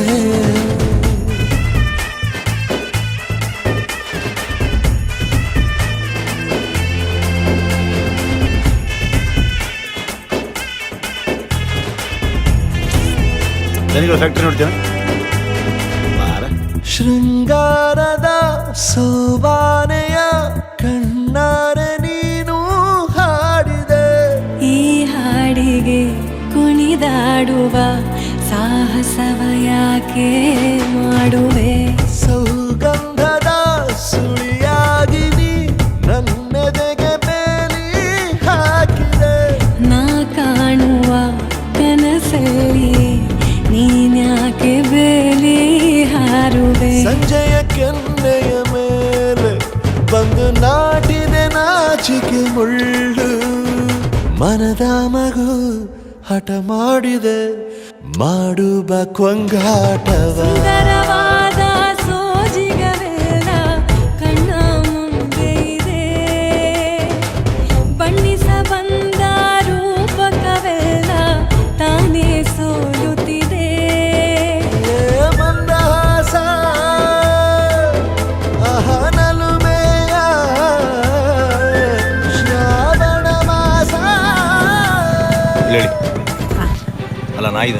ಫ್ಯಾಕ್ಟ್ರಿ ನೋಡ್ತೀರಾ ಶೃಂಗಾರದ ಸೋಬಾನೆಯ ಕಣ್ಣಾರೆ ನೀನು ಹಾಡಿದೆ ಈ ಹಾಡಿಗೆ ಕುಣಿದಾಡುವ ಸಾಹಸವ ಯಾಕೆ ಮಾಡುವೆ ಸೌಗಂಧದ ಸುಳಿಯಾಗಿ ನೀ ನನ್ನೆದೆಗೆ ಬೇಲಿ ಹಾಕಿದೆ ನಾ ಕಾಣುವ ಕನಸಲ್ಲಿ ನೀನ್ಯಾಕೆ ಬೇಲಿ ಹಾರುವೆ ಸಂಜೆಯ ಕೆನ್ನೆಯ ಮೇಲೆ ಬಂದು ನಾಟಿದೆ ನಾಚಿಕೆ ಮುಳ್ಳು ಮನದ ಮಗು ಹಠ ಮಾಡಿದೆ ಮಾಡುವ ಕೊಂಗಾಟವ ಸುಂದರವಾದ ಸೋಜಿಗವೆಲ್ಲ ಕಣ್ಣ ಮುಂದೆ ಇದೆ ಬಣ್ಣಿಸ ಬಂದ ರೂಪಕವೆಲ್ಲ ತಾನೇ ಸೋಲುತ್ತಿದೆ ಮಂದಹಾಸ ಅಹನಲುಮೆಯ ಶ್ರಾವಣ ಮಾಸ ಹೇಳಿ ಅಲ್ಲ ನಾಯಿದ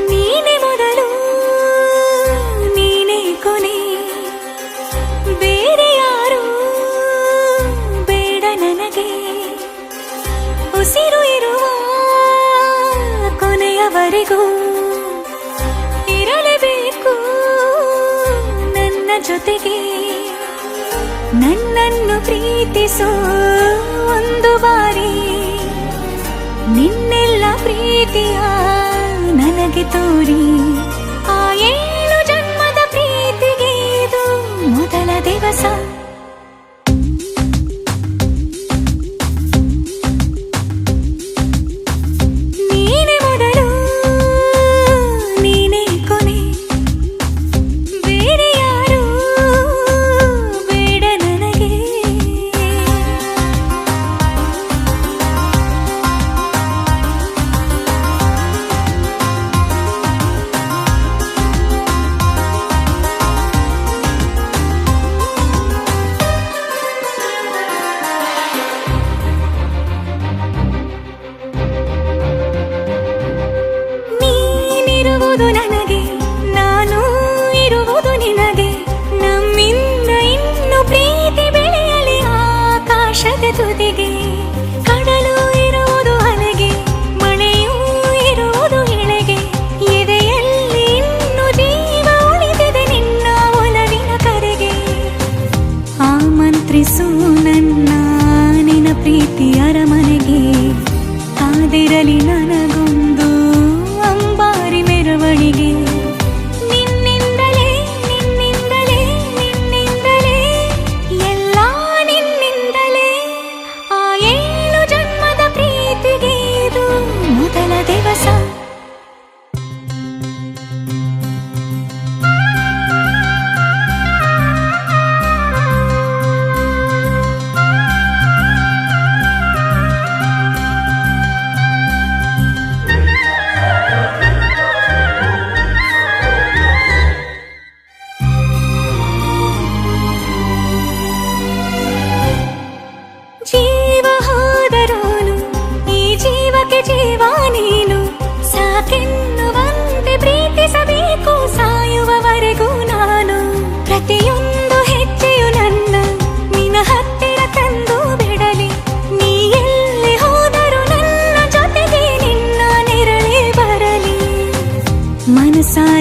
ನೀನೆ ಮೊದಲು ನೀನೆ ಕೊನೆ ಬೇರೆ ಯಾರು ಬೇಡ ನನಗೆ ಉಸಿರು ಇರುವ ಕೊನೆಯವರೆಗೂ ಇರಲೇಬೇಕು ನನ್ನ ಜೊತೆಗೆ ನನ್ನನ್ನು ಪ್ರೀತಿಸೋ ಒಂದು ಬಾರಿ ನಿನ್ನೆಲ್ಲ ಪ್ರೀತಿಯ ನನಗೆ ತೋರಿ ಆ 7 ಜನ್ಮದ ಪ್ರೀತಿಗೆ ಇದು ಮೊದಲ ದಿವಸ ನೀನೆ ಮೊದಲು ನೀನೆ ಕೊನೆ ಬೇರೆ ಯಾರು ಬೇಡ ನನಗೆ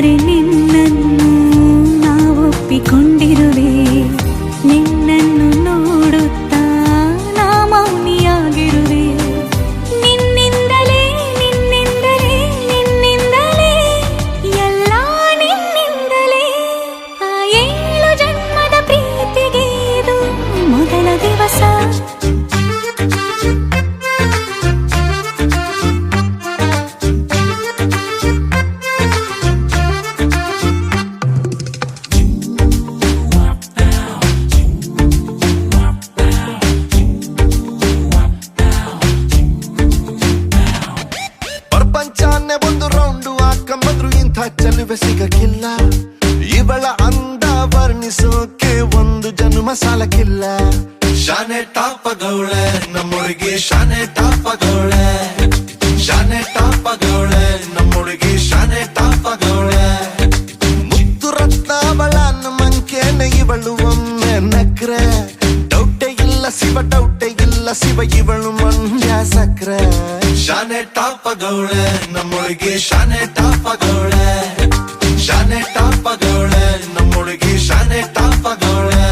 ಆದರೆ ನಿನ್ನನ್ನು ನಾವೊಪ್ಪಿಕೊಂಡಿರುವೆ. ನಿನ್ನನ್ನು ನೋಡುತ್ತಾ ನಾ ಮೌನಿಯಾಗಿರುವೆ. ನಿನ್ನಿಂದಲೇ ನಿನ್ನಿಂದಲೇ ನಿನ್ನಿಂದಲೇ ಎಲ್ಲ ನಿನ್ನಿಂದಲೇ. ಆ 7 ಜನ್ಮದ ಪ್ರೀತಿಗೆ ಇದು ಮೊದಲ ದಿವಸ. ಪ್ರಪಂಚನೇ ಒಂದು ರೌಂಡು ಹಾಕೊಂಬಂದ್ರು ಇಂಥ ಚೆಲುವೆ ಸಿಗಕ್ಕಿಲ್ಲ. ಇವಳ ಅಂದ ವರ್ಣಿಸೋಕೆ ಒಂದು ಜನ್ಮ ಸಾಲಕ್ಕಿಲ್ಲ. ಶಾನೆ ಟಾಪಗೌಳೆ ನಮ್ಮೊಳಗೆ, ಶಾನೆ ಟಾಪಗೌಳೆ, ಶಾನೆ ಟಾಪಗೌಳೆ ನಮ್ಮೊಳಗೆ, ಶಾನೆ ಟಾಪಗೌಳೆ. ಮುತ್ತು ರತ್ನ ಅವಳ ಮಂಕೇನೆ ಇವಳು ಒಮ್ಮೆ ನಕ್ರೆ. ಡೌಟೇ ಇಲ್ಲ ಶಿವ, ಡೌಟೇ ಇಲ್ಲ ಶಿವ, ಇವಳು ಮಂಡ್ಯ ಸಕ್ರೆ. ಶಾನೆ ಟಾಪಗೌಳೆ ನಮ್ಮೊಳಗೆ, ಶಾನೆ ಟಾಪಗೌಳೆ, ಶಾನೆ ಟಾಪಗೌಳೆ ನಮ್ಮೊಳಗೆ, ಶಾನೆ ಟಾಪಗೌಳೆ.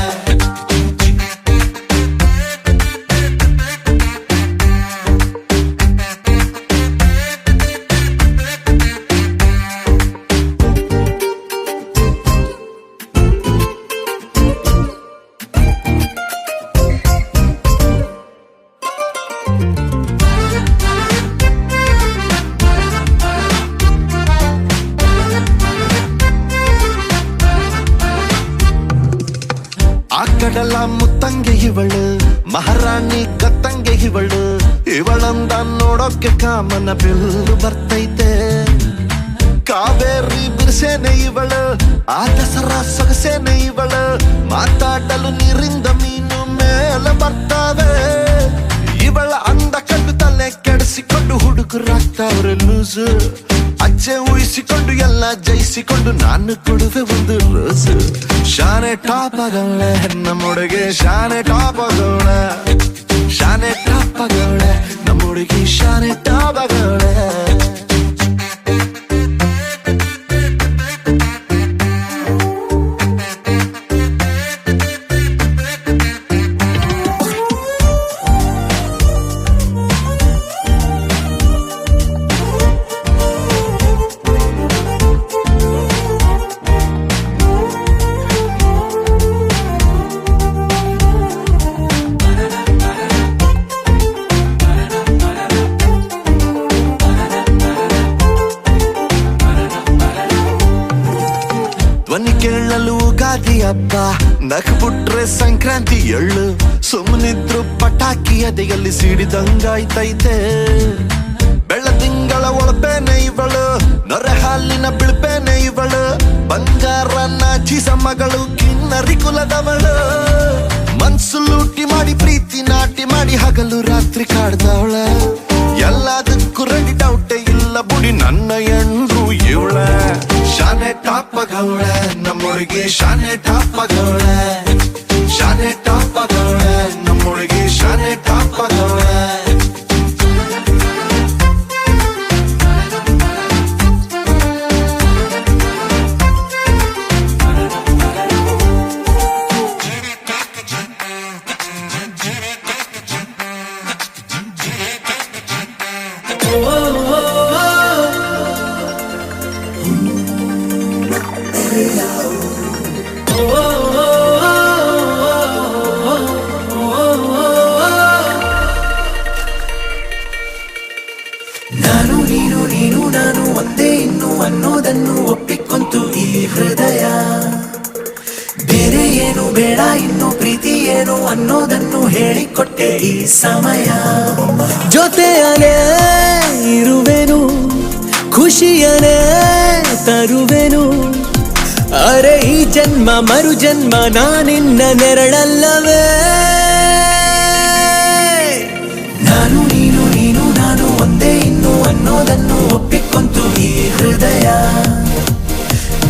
ಆ ಕಡಲ ಮುತ್ತಂಗೆ ಇವಳು, ಮಹಾರಾಣಿ ಕತ್ತಂಗೆ ಇವಳು. ಇವಳಂದ ನೋಡೋಕೆ ಕಾಮನ ಬಿಲ್ಲು ಬರ್ತೈತೆ. ಕಾವೇರಿ ಬಿರ್ಸೇನೆ ಇವಳು, ಆ ದಸರಾ ಸೊಗಸೇನೆ ಇವಳು. ಮಾತಾಡಲು ನೀರಿಂದ ಮೀನು ಮೇಲೆ ಬರ್ತಾವೆ. ಇವಳ ಅಂದ ಕಂಡು ತಲೆ ಕೆಡಿಸಿಕೊಂಡು ಹುಡುಗರಾಗ್ತಾವ್ರೆ ಲೂಸು. ಅಜ್ಜೆ ಊಹಿಸಿಕೊಂಡು ಎಲ್ಲ ಜಯಿಸಿಕೊಂಡು ನಾನು ಕೊಡುವೆ ಒಂದು ರೋಸು. ಶಾನೆ ಟಾಪಗೌಳೆ ನಮ್ಮೊಳಗೆ, ಶಾನೆ ಟಾಪಗೌಳೆ, ಶಾನೆ ಟಾಪಗೌಳೆ ನಮ್ಮೊಳಗೆ, ಶಾನೆ ಟಾಪಗೌಳೆ. ಧ್ವನಿ ಕೇಳಲು ಯುಗಾದಿ ಹಬ್ಬ, ನಕ್ಬಿಟ್ರೆ ಸಂಕ್ರಾಂತಿ ಎಳ್ಳು. ಸುಮ್ಮನಿದ್ರು ಪಟಾಕಿ ಎದೆಯಲ್ಲಿ ಸಿಡಿದಂಗಾಯ್ತೈತೆ. ಬೆಳದಿಂಗಳ ಒಳಪೇನೆ ಇವಳು, ನೊರೆ ಹಾಲಿನ ಬಿಳ್ಪೇನೆ ಇವಳು. ಬಂಗಾರ ನಾಚಿಸ ಮಗಳು, ಕಿನ್ನರಿ ಕುಲದವಳು. ಮನ್ಸು ಲೂಟಿ ಮಾಡಿ ಪ್ರೀತಿ ನಾಟಿ ಮಾಡಿ ಹಗಲು ರಾತ್ರಿ ಕಾಡ್ದವಳ. ಎಲ್ಲದಕ್ಕೂ ರೆಡಿ, ಡೌಟೇ ಇಲ್ಲ ಬುಡಿ ನನ್ನ ಎಂಡ್ರು ಇವಳ. ಶಾನೆ ಟಾಪಗೌಳೆ ನಮ್ಮೊಳಗೆ, ಶಾನೆ ಟಾಪಗೌಳೆ, ಶಾನೆ ಟಾಪಗೌಳೆ ನಮ್ಮೊಳಗೆ, ಶಾನೆ ಟಾಪಗೌಳೆ. ನಾನು ನೀನು ನೀನು ನಾನು ಒಂದೇ ಇನ್ನು ಅನ್ನೋದನ್ನು ಒಪ್ಪಿಕೊಂತು ಈ ಹೃದಯ. ಬೇರೆ ಏನು ಬೇಡ ಇನ್ನು, ಪ್ರೀತಿ ಏನು ಅನ್ನೋದನ್ನು ಹೇಳಿಕೊಟ್ಟೆ ಈ ಸಮಯ. ಜೊತೆಯನೇ ಇರುವೆನು, ಖುಷಿಯನೇ ತರುವೆನು. ಅರೆ ಈ ಜನ್ಮ ಮರು ಜನ್ಮ ನಾನಿನ್ನ ನೆರಳಲ್ಲವೇ. ನಾನು ನೀನು ನೀನು ನಾನು ಒಂದೇ ಇನ್ನು ಅನ್ನೋದನ್ನು ಒಪ್ಪಿಕೊಂತು ಈ ಹೃದಯ.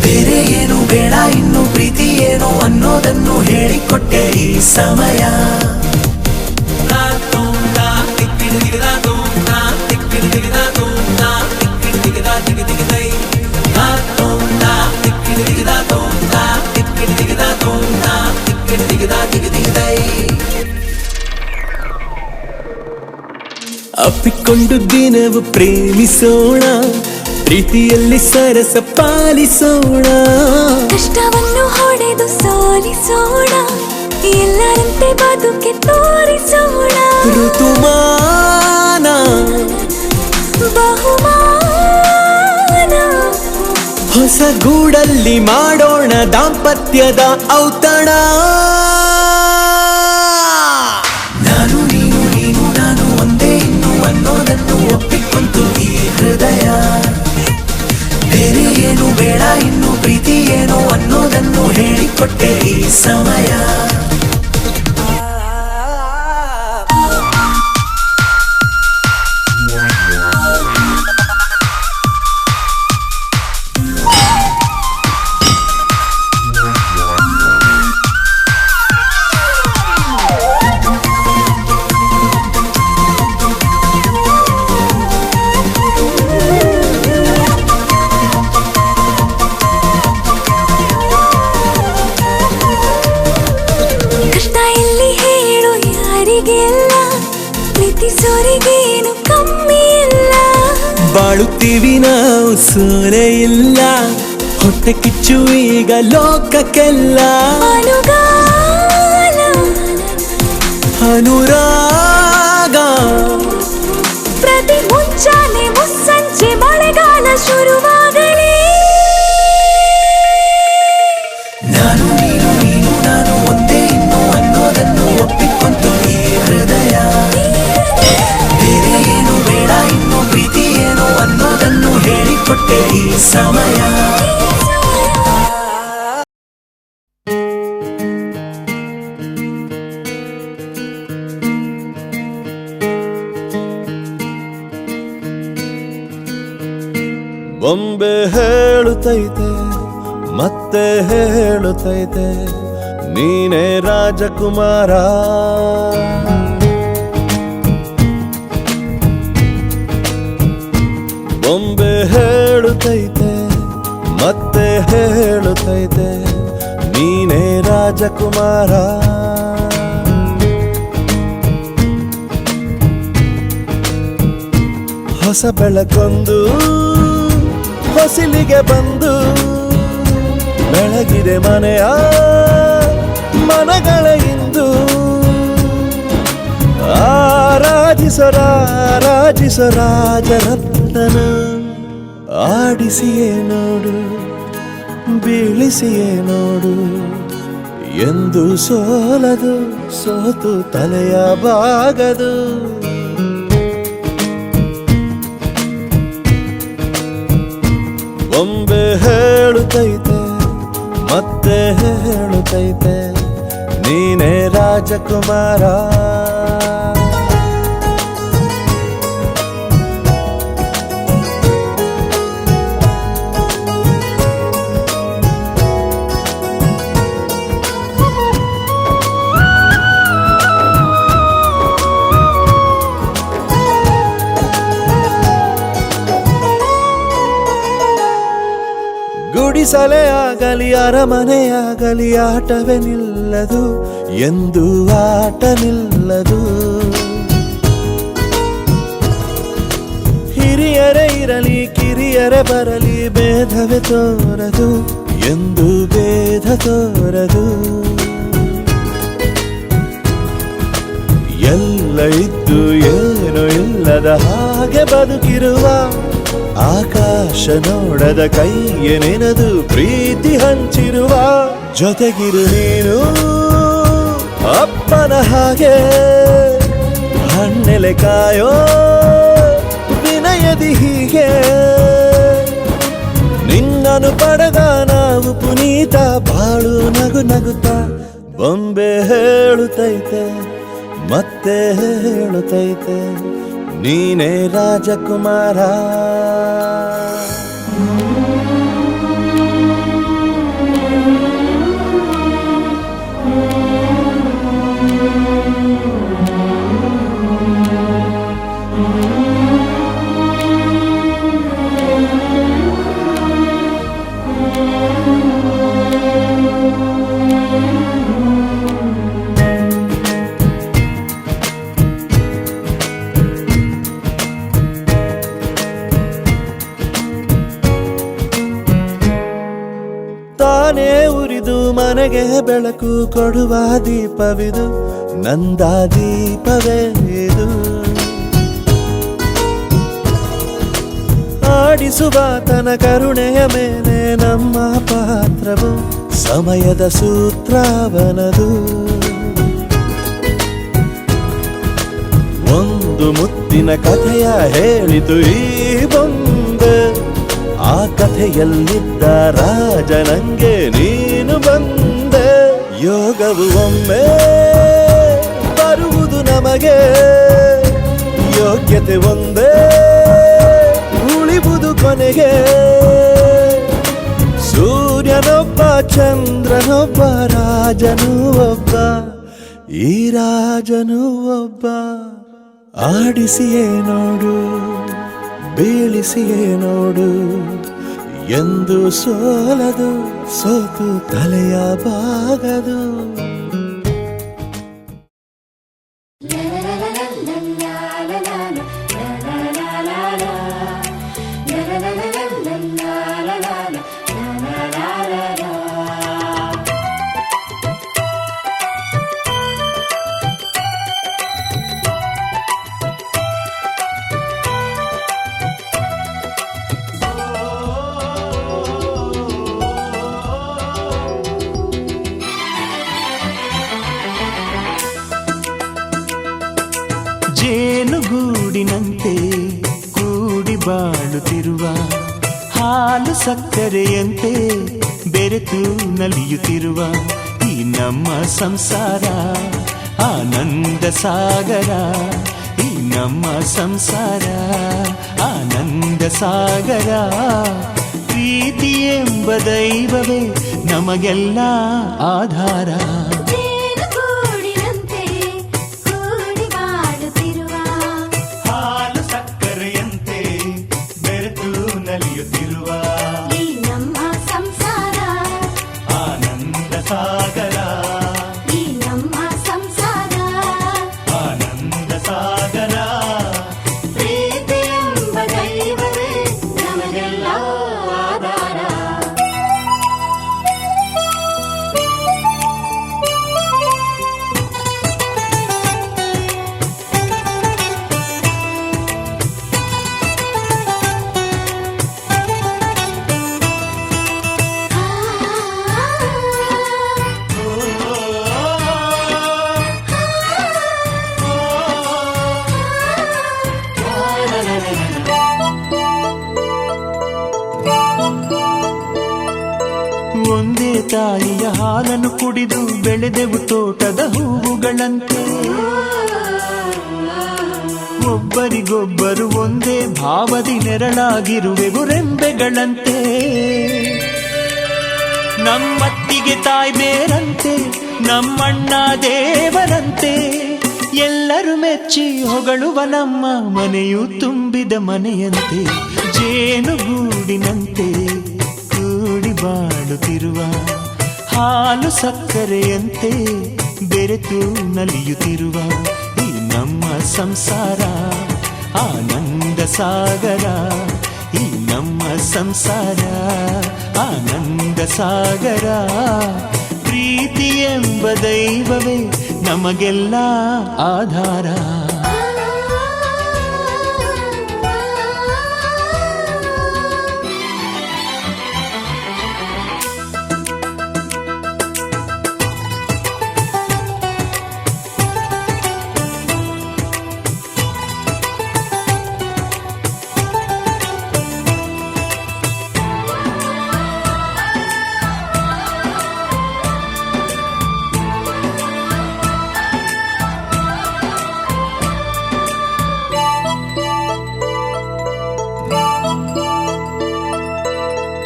ಬೇರೆ ಏನು ಬೇಡ ಇನ್ನು, ಪ್ರೀತಿ ಏನು ಅನ್ನೋದನ್ನು ಹೇಳಿಕೊಟ್ಟೆ ಈ ಸಮಯ. ಅಪ್ಪಿಕೊಂಡು ದಿನವು ಪ್ರೇಮಿಸೋಣ, ಪ್ರೀತಿಯಲ್ಲಿ ಸರಸ ಪಾಲಿಸೋಣ. ಕಷ್ಟವನ್ನು ಹೊಡೆದು ಸೋಲಿಸೋಣ, ಎಲ್ಲರಂತೆ ಬದುಕೆ ತೋರಿಸೋಣ. ಋತುಮಾನ ಬಹುಮಾನ ಹೊಸ ಗೂಡಲ್ಲಿ ಮಾಡೋಣ ದಾಂಪತ್ಯದ ಔತಣ. ನಾನು ನೀನು ನೀನು ನಾನು ಒಂದೇ ಇನ್ನು ಅನ್ನೋದನ್ನು ಒಪ್ಪಿಕೊಂತು ಈ ಹೃದಯ. ಬೇರೆ ಏನು ಬೇಡ ಇನ್ನು ಪ್ರೀತಿ ಏನು ಅನ್ನೋದನ್ನು ಹೇಳಿಕೊಟ್ಟೆ ಈ ಸಮಯ. ಪ್ರೀತಿಸೋರಿಗೇನು ಕಮ್ಮಿ ಇಲ್ಲ, ಬಾಳುತ್ತೀವಿ ನಾವು ಸೋರೆ ಇಲ್ಲ. ಹೊಟ್ಟೆ ಕಿಚ್ಚು ಈಗ ಲೋಕಕ್ಕೆಲ್ಲ ಅನುಗಾಲ ಅನುರಾಗ. ಪ್ರತಿ ಮುಂಚಾನೆ ಮುಸ್ಸಂಜೆ ಮಳೆಗಾಲ ಶುರುವಾಗಲಿ. ನಾನು ನೀನು ನೀನು ನಾನು ಒಂದೇ ಇನ್ನು ಅನ್ನೋದನ್ನು ಒಪ್ಪಿಕೊಂತು ಈ ಹೃದಯ. ಬೇರೆ ಏನು ಬೇಡ ಇನ್ನು ಪ್ರೀತಿ ಏನು ಅನ್ನೋದನ್ನು ಹೇಳಿಕೊಟ್ಟೆ ಈ ಸಮಯ. ಬೊಂಬೆ ಹೇಳುತ್ತೈತೆ ಮತ್ತೆ ಹೇಳುತ್ತೈತೆ ನೀನೇ ರಾಜಕುಮಾರ. ಬೊಂಬೆ ಹೇಳುತ್ತೈತೆ ಮತ್ತೆ ಹೇಳುತ್ತೈತೆ ನೀನೇ ರಾಜಕುಮಾರ. ಹೊಸ ಬೆಳಕೊಂದು ಹೊಸಿಲಿಗೆ ಬಂದು ಬೆಳಗಿದೆ ಮನೆಯ ಮನಗಳ ಇಂದು. ಆರಾಧಿಸೋ ರಾಜರತ್ನನ ಆಡಿಸಿಯೇ ನೋಡು ಬೀಳಿಸಿಯೇ ನೋಡು ಎಂದು ಸೋಲದು ಸೋತು ತಲೆಯ ಬಾಗದು. ಬೊಂಬೆ ಹೇಳುತ್ತೈತೆ ಮತ್ತೆ ಹೇಳುತ್ತೈತೆ ನೀನೇ ರಾಜಕುಮಾರ. ಗುಡಿಸಲೇ ಆಗಲಿ ಅರಮನೆಯಾಗಲಿ ಆಟವೇ ನಿಲ್ಲದು ಎಂದು ಆಟ ನಿಲ್ಲದು. ಹಿರಿಯರೇ ಇರಲಿ ಕಿರಿಯರೇ ಬರಲಿ ಭೇದವೇ ತೋರದು ಎಂದು ಭೇದ ತೋರದು. ಎಲ್ಲ ಇದ್ದು ಏನು ಇಲ್ಲದ ಹಾಗೆ ಬದುಕಿರುವ ಆಕಾಶ ನೋಡದ ಕೈಯೇ ನೆನೆದು ಪ್ರೀತಿ ಹಂಚಿರುವ. ಜೊತೆಗಿರು ನೀನು ಅಪ್ಪನ ಹಾಗೆ ಹಣ್ಣೆಲೆ ಕಾಯೋ ವಿನಯದಿ ಹೀಗೆ. ನಿನ್ನನು ಪಡೆದ ನಾವು ಪುನೀತ ಬಾಳು ನಗು ನಗುತ್ತಾ. ಬೊಂಬೆ ಹೇಳುತ್ತೈತೆ ಮತ್ತೆ ಹೇಳುತ್ತೈತೆ ನೀನೇ ರಾಜಕುಮಾರ. ತಾನೇ ಉರಿದು ಮನೆಗೆ ಬೆಳಕು ಕೊಡುವ ದೀಪವಿದು, ನಂದ ದೀಪವೇ ಇದು. ಆಡಿಸುವ ತನ ಕರುಣೆಯ ಮೇಲೆ ನಮ್ಮ ಪಾತ್ರವು, ಸಮಯದ ಸೂತ್ರವನದು. ಒಂದು ಮುತ್ತಿನ ಕಥೆಯ ಹೇಳಿತು ಈ ಬೊಂಬೆ, ಆ ಕಥೆಯಲ್ಲಿದ್ದ ರಾಜ ನಂಗೆ ನೀನು ಬಂದೆ. ಯೋಗವು ಒಮ್ಮೆ ಬರುವುದು ನಮಗೆ, ಯೋಗ್ಯತೆ ಒಂದೇ ಉಳಿವುದು ಕೊನೆಗೆ. ಸೂರ್ಯನೊಬ್ಬ ಚಂದ್ರನೊಬ್ಬ ರಾಜನೂ ಒಬ್ಬ, ಈ ರಾಜನೂ ಒಬ್ಬ. ಆಡಿಸಿಯೇ ನೋಡು ಬೀಳಿಸಿಯೇ ನೋಡು, ಎಂದು ಸೋಲದು ಸೋತು ತಲೆಯ ಬಾಗದು. ಜೇನುಗೂಡಿನಂತೆ ಕೂಡಿ ಬಾಳುತ್ತಿರುವ, ಹಾಲು ಸಕ್ಕರೆಯಂತೆ ಬೆರೆತು ನಲಿಯುತ್ತಿರುವ ಈ ನಮ್ಮ ಸಂಸಾರ ಆನಂದ ಸಾಗರ. ಈ ನಮ್ಮ ಸಂಸಾರ ಆನಂದ ಸಾಗರ. ಪ್ರೀತಿ ಎಂಬ ದೈವವೇ ನಮಗೆಲ್ಲ ಆಧಾರ. ಒಂದೇ ತಾಯಿಯ ಹಾಲನ್ನು ಕುಡಿದು ಬೆಳೆದೆವು ತೋಟದ ಹೂವುಗಳಂತೆ. ಒಬ್ಬರಿಗೊಬ್ಬರು ಒಂದೇ ಭಾವದಿ ನೆರಳಾಗಿರುವೆವು ರೆಂಬೆಗಳಂತೆ. ನಮ್ಮತ್ತಿಗೆ ತಾಯಿ ಬೇರಂತೆ, ನಮ್ಮಣ್ಣ ದೇವರಂತೆ. ಎಲ್ಲರೂ ಮೆಚ್ಚಿ ಹೊಗಳುವ ನಮ್ಮ ಮನೆಯು ತುಂಬಿದ ಮನೆಯಂತೆ. ಜೇನುಗೂಡಿನಂತೆ ಕೂಡಿ ಬಾಳುತ್ತಿರುವ, ಹಾಲು ಸಕ್ಕರೆಯಂತೆ ಬೆರೆತು ನಲಿಯುತ್ತಿರುವ ಈ ನಮ್ಮ ಸಂಸಾರ ಆನಂದ ಸಾಗರ. ಈ ನಮ್ಮ ಸಂಸಾರ ಆನಂದ ಸಾಗರ. ಪ್ರೀತಿ ಎಂಬ ದೈವವೇ ನಮಗೆಲ್ಲ ಆಧಾರ.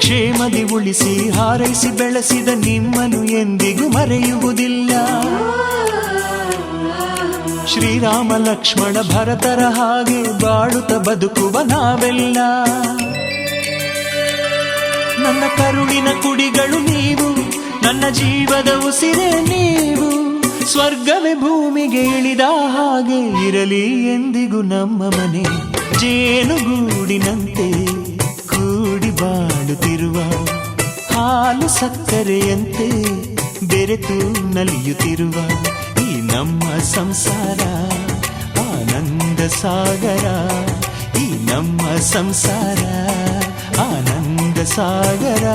ಕ್ಷೇಮದಿ ಉಳಿಸಿ ಹಾರೈಸಿ ಬೆಳೆಸಿದ ನಿಮ್ಮನ್ನು ಎಂದಿಗೂ ಮರೆಯುವುದಿಲ್ಲ. ಶ್ರೀರಾಮ ಲಕ್ಷ್ಮಣ ಭರತರ ಹಾಗೆ ಬಾಳುತ್ತ ಬದುಕುವ ನಾವೆಲ್ಲ. ನನ್ನ ಕರುಳಿನ ಕುಡಿಗಳು ನೀವು, ನನ್ನ ಜೀವದ ಉಸಿರೇ ನೀವು. ಸ್ವರ್ಗವೇ ಭೂಮಿಗೆ ಇಳಿದ ಹಾಗೆ ಇರಲಿ ಎಂದಿಗೂ ನಮ್ಮ ಮನೆ. ಜೇನುಗೂಡಿನಂತೆ ಕೂಡಿ ಬಾಳುತ್ತಿರುವ, ಹಾಲು ಹಾಲು ಸಕ್ಕರೆಯಂತೆ ಬೆರೆತು ನಲಿಯುತ್ತಿರುವ ಈ ನಮ್ಮ ಸಂಸಾರ ಆನಂದ ಸಾಗರ. ಈ ನಮ್ಮ ಸಂಸಾರ ಆನಂದ ಸಾಗರ.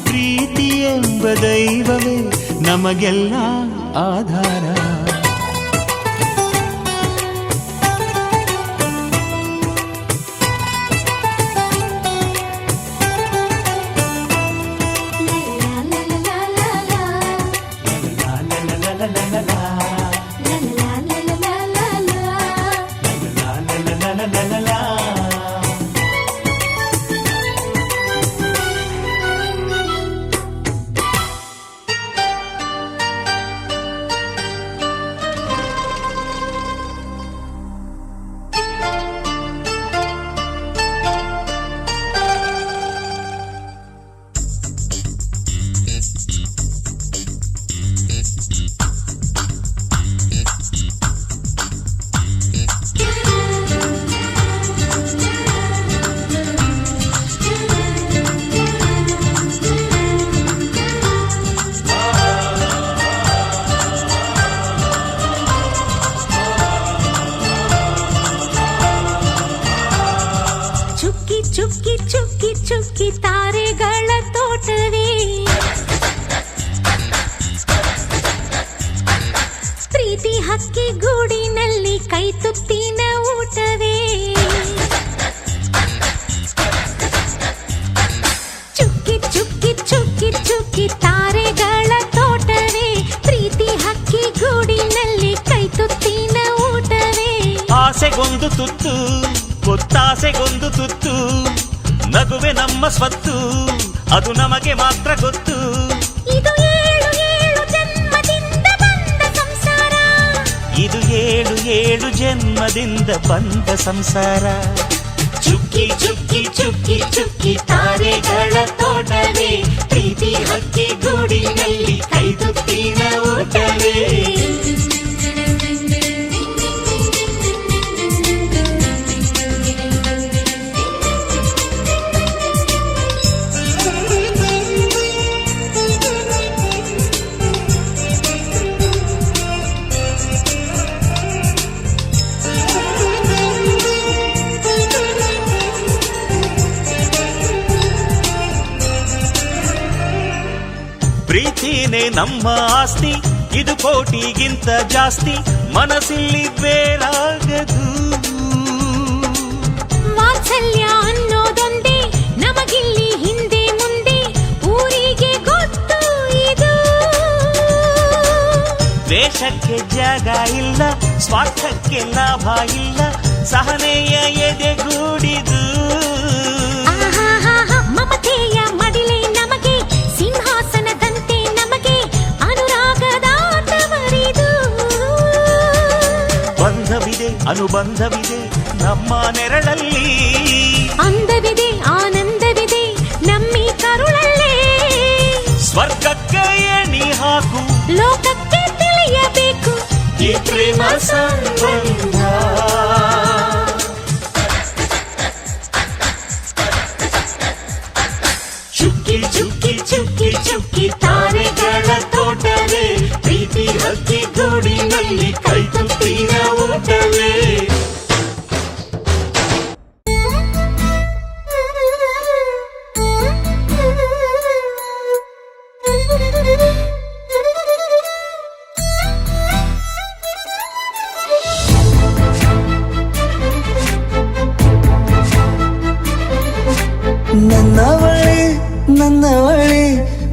ಪ್ರೀತಿ ಎಂಬ ದೈವವೇ ನಮಗೆಲ್ಲ ಆಧಾರ. ಚುಕ್ಕಿ ಚುಕ್ಕಿ ಚುಕ್ಕಿ ತಾರೆಗಳ ತೋಟವೇ ಪ್ರೀತಿ ಹಕ್ಕಿ ಗೂಡಿನಲ್ಲಿ ಕೈ ತುತ್ತಿನ ಊಟವೇ. ಚುಕ್ಕಿ ಚುಕ್ಕಿ ಚುಕ್ಕಿ ಚುಕ್ಕಿ ತಾರೆಗಳ ತೋಟವೇ ಪ್ರೀತಿ ಹಕ್ಕಿ ಗೂಡಿನಲ್ಲಿ ಕೈ ತುತ್ತಿನ ಊಟವೇ. ಆಸೆಗೊಂದು ತುತ್ತು ಗೊತ್ತಾಸೆಗೊಂದು ತುತ್ತು ನಗುವೆ ನಮ್ಮ ಸ್ವತ್ತು ಅದು ನಮಗೆ ಮಾತ್ರ ಗೊತ್ತು. ಇದು ಏಳು ಏಳು ಜನ್ಮದಿಂದ ಬಂದ ಸಂಸಾರ. ಇದು ಏಳು ಏಳು ಜನ್ಮದಿಂದ ಬಂದ ಸಂಸಾರ. ಚುಕ್ಕಿ ಚುಕ್ಕಿ ಚುಕ್ಕಿ ಚುಕ್ಕಿ ತಾರೆಗಳ ತೋಟವೇ ಪ್ರೀತಿ ಹಕ್ಕಿ ಗೂಡಿನಲ್ಲಿ ಕೈ ತುತ್ತಿನ ಊಟವೇ. ಪ್ರೀತಿನೇ ನಮ್ಮ ಆಸ್ತಿ ಇದು ಕೋಟಿಗಿಂತ ಜಾಸ್ತಿ ಮನಸ್ಸಿಲ್ಲಿ ಬೇರಾಗದು. ವಾತ್ಸಲ್ಯ ಅನ್ನೋದೊಂದೇ ನಮಗಿಲ್ಲಿ ಹಿಂದೆ ಮುಂದೆ ಊರಿಗೆ ಗೊತ್ತು ಇದು. ದ್ವೇಷಕ್ಕೆ ಜಾಗ ಇಲ್ಲ ಸ್ವಾರ್ಥಕ್ಕೆ ಲಾಭ ಇಲ್ಲ ಸಹನೆಯ ಎದೆಗೂಡಿದು. ಮಮತೆಯ ಮಡಿಲೆ ನಮಗೆ ಸಿಂಹಾಸನದಂತೆ ನಮಗೆ ಅನುರಾಗದಾಟವರಿದು. ಬಂಧವಿದೆ ಅನುಬಂಧವಿದೆ ನಮ್ಮ ನೆರಳಲ್ಲಿ ಅಂದವಿದೆ ಆನಂದವಿದೆ ನಮ್ಮಿ ಕರುಳಲ್ಲೇ. ಸ್ವರ್ಗಕ್ಕೆ ಎಣಿ ಹಾಕು ಲೋಕಕ್ಕೆ ತಿಳಿಯಬೇಕು ಈ ಪ್ರೇಮ ಸಂಬಂಧ. ಚುಕ್ಕಿ ಚುಕ್ಕಿ ಚುಕ್ಕಿ ಚುಕ್ಕಿ ತಾರೆಗಳ ತೋಟವೇ ಪ್ರೀತಿ ಹಕ್ಕಿ ಗೂಡಿನಲ್ಲಿ ಕೈ ತುತ್ತಿನ ಊಟವೇ. ನನ್ನವಳೆ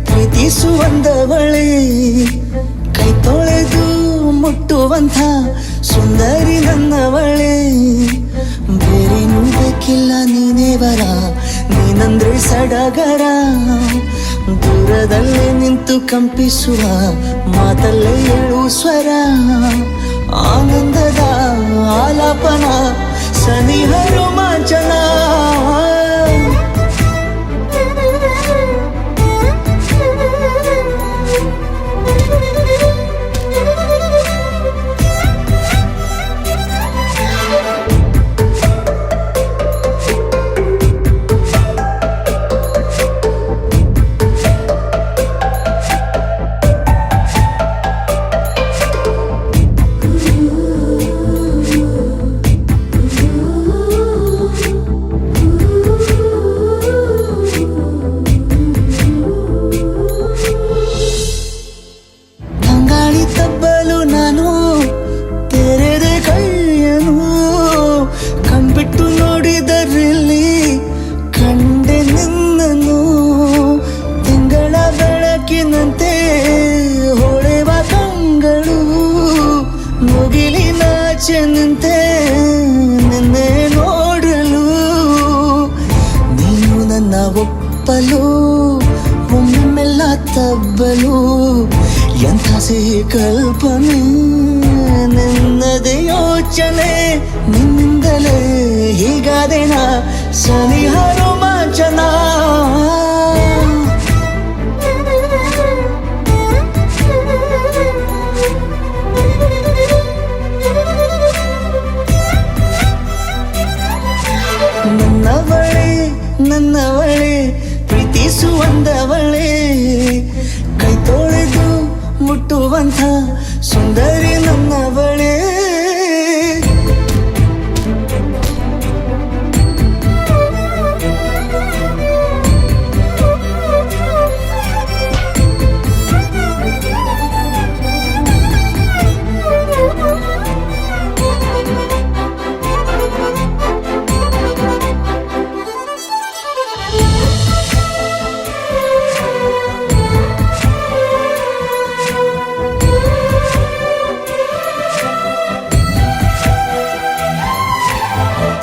ಪ್ರೀತಿಸುವಂದವಳೆ ಕೈ ತೊಳೆದು ಮುಟ್ಟುವಂಥ ಸುಂದರಿ ನನ್ನವಳೆ. ಬೇರೇನೂ ಬೇಕಿಲ್ಲ ನೀನೇ ವರ ನೀನಂದ್ರೆ ಸಡಗರ. ದೂರದಲ್ಲೇ ನಿಂತು ಕಂಪಿಸುವ ಮಾತಲ್ಲೇ ಏಳು ಸ್ವರ. ಆನಂದದ ಆಲಾಪನ ಸನಿಹ ರೋಮಾಂಚನ. ತಬ್ಬಲು ಎಂಥ ಸಿಹಿ ಕಲ್ಪನೆ ನಿನ್ನದೇ ಯೋಚನೆ ನಿನ್ನಿಂದಲೇ ಹೀಗಾದೆನ ಸನಿಹ ರೋಮಾಂಚನ ನನ್ನವಳೆ ಪ್ರೀತಿಸುವಂದವಳೆ ಕೈ ತೊಳೆದು ಮುಟ್ಟುವಂಥ ಸುಂದರಿ ನನ್ನವಳೆ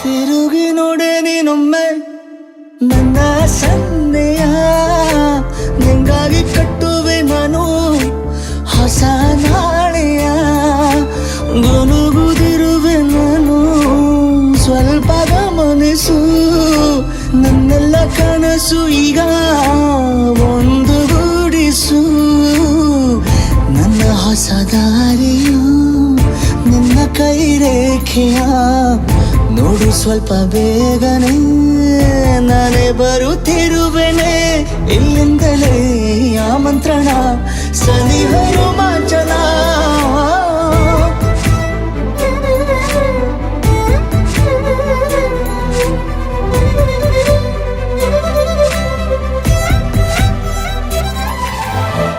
ತಿರುಗಿ ನೋಡೆ ನೀನೊಮ್ಮೆ ನನ್ನ ಸನ್ನೆಯ ನಿಂಗಾಗಿ ಕಟ್ಟುವೆ ನಾನು ಹೊಸ ನಾಳೆಯ ಗುನುಗುದಿರುವೆ ನಾನು ಸ್ವಲ್ಪ ಗಮನಿಸು ನನ್ನೆಲ್ಲ ಕನಸು ಈಗ ಒಂದು ಗೂಡಿಸು ನನ್ನ ಹೊಸ ದಾರಿಯು ನಿನ್ನ ಕೈ ರೇಖೆಯ ನೋಡು ಸ್ವಲ್ಪ ಬೇಗನೆ ನಾನೇ ಬರುತ್ತಿರುವೆನೆ ಇಲ್ಲಿಂದಲೇ ಆಮಂತ್ರಣ ಸನಿಹ ರೋಮಾಂಚನ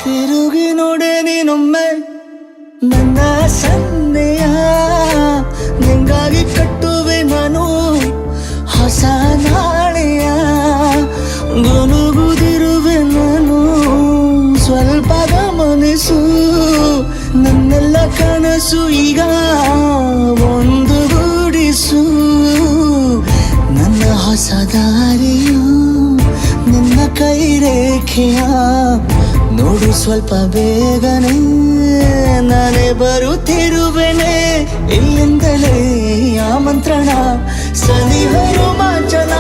ತಿರುಗಿ ನೋಡೆ ನೀನೊಮ್ಮೆ ನನ್ನ ಸನ್ನೆಯ ನಿಂಗಾಗಿ ಕಟ್ಟುವೆ ನಾನು ಹೊಸ ನಾಳೆಯ ಗುನುಗುದಿರುವೆ ನಾನು ಸ್ವಲ್ಪ ಗಮನಿಸು ನನ್ನೆಲ್ಲ ಕನಸು ಈಗ ಒಂದು ಗೂಡಿಸು ನನ್ನ ಹೊಸ ದಾರಿಯು ನಿನ್ನ ಕೈ ರೇಖೆಯ ನೋಡು ಸ್ವಲ್ಪ ಬೇಗನೆ ನಾನೇ ಬರುತ್ತಿರುವೆನೆ ಇಲ್ಲಿಂದಲೇ ಆಮಂತ್ರಣ ಸನಿಹ ರೋಮಾಂಚನ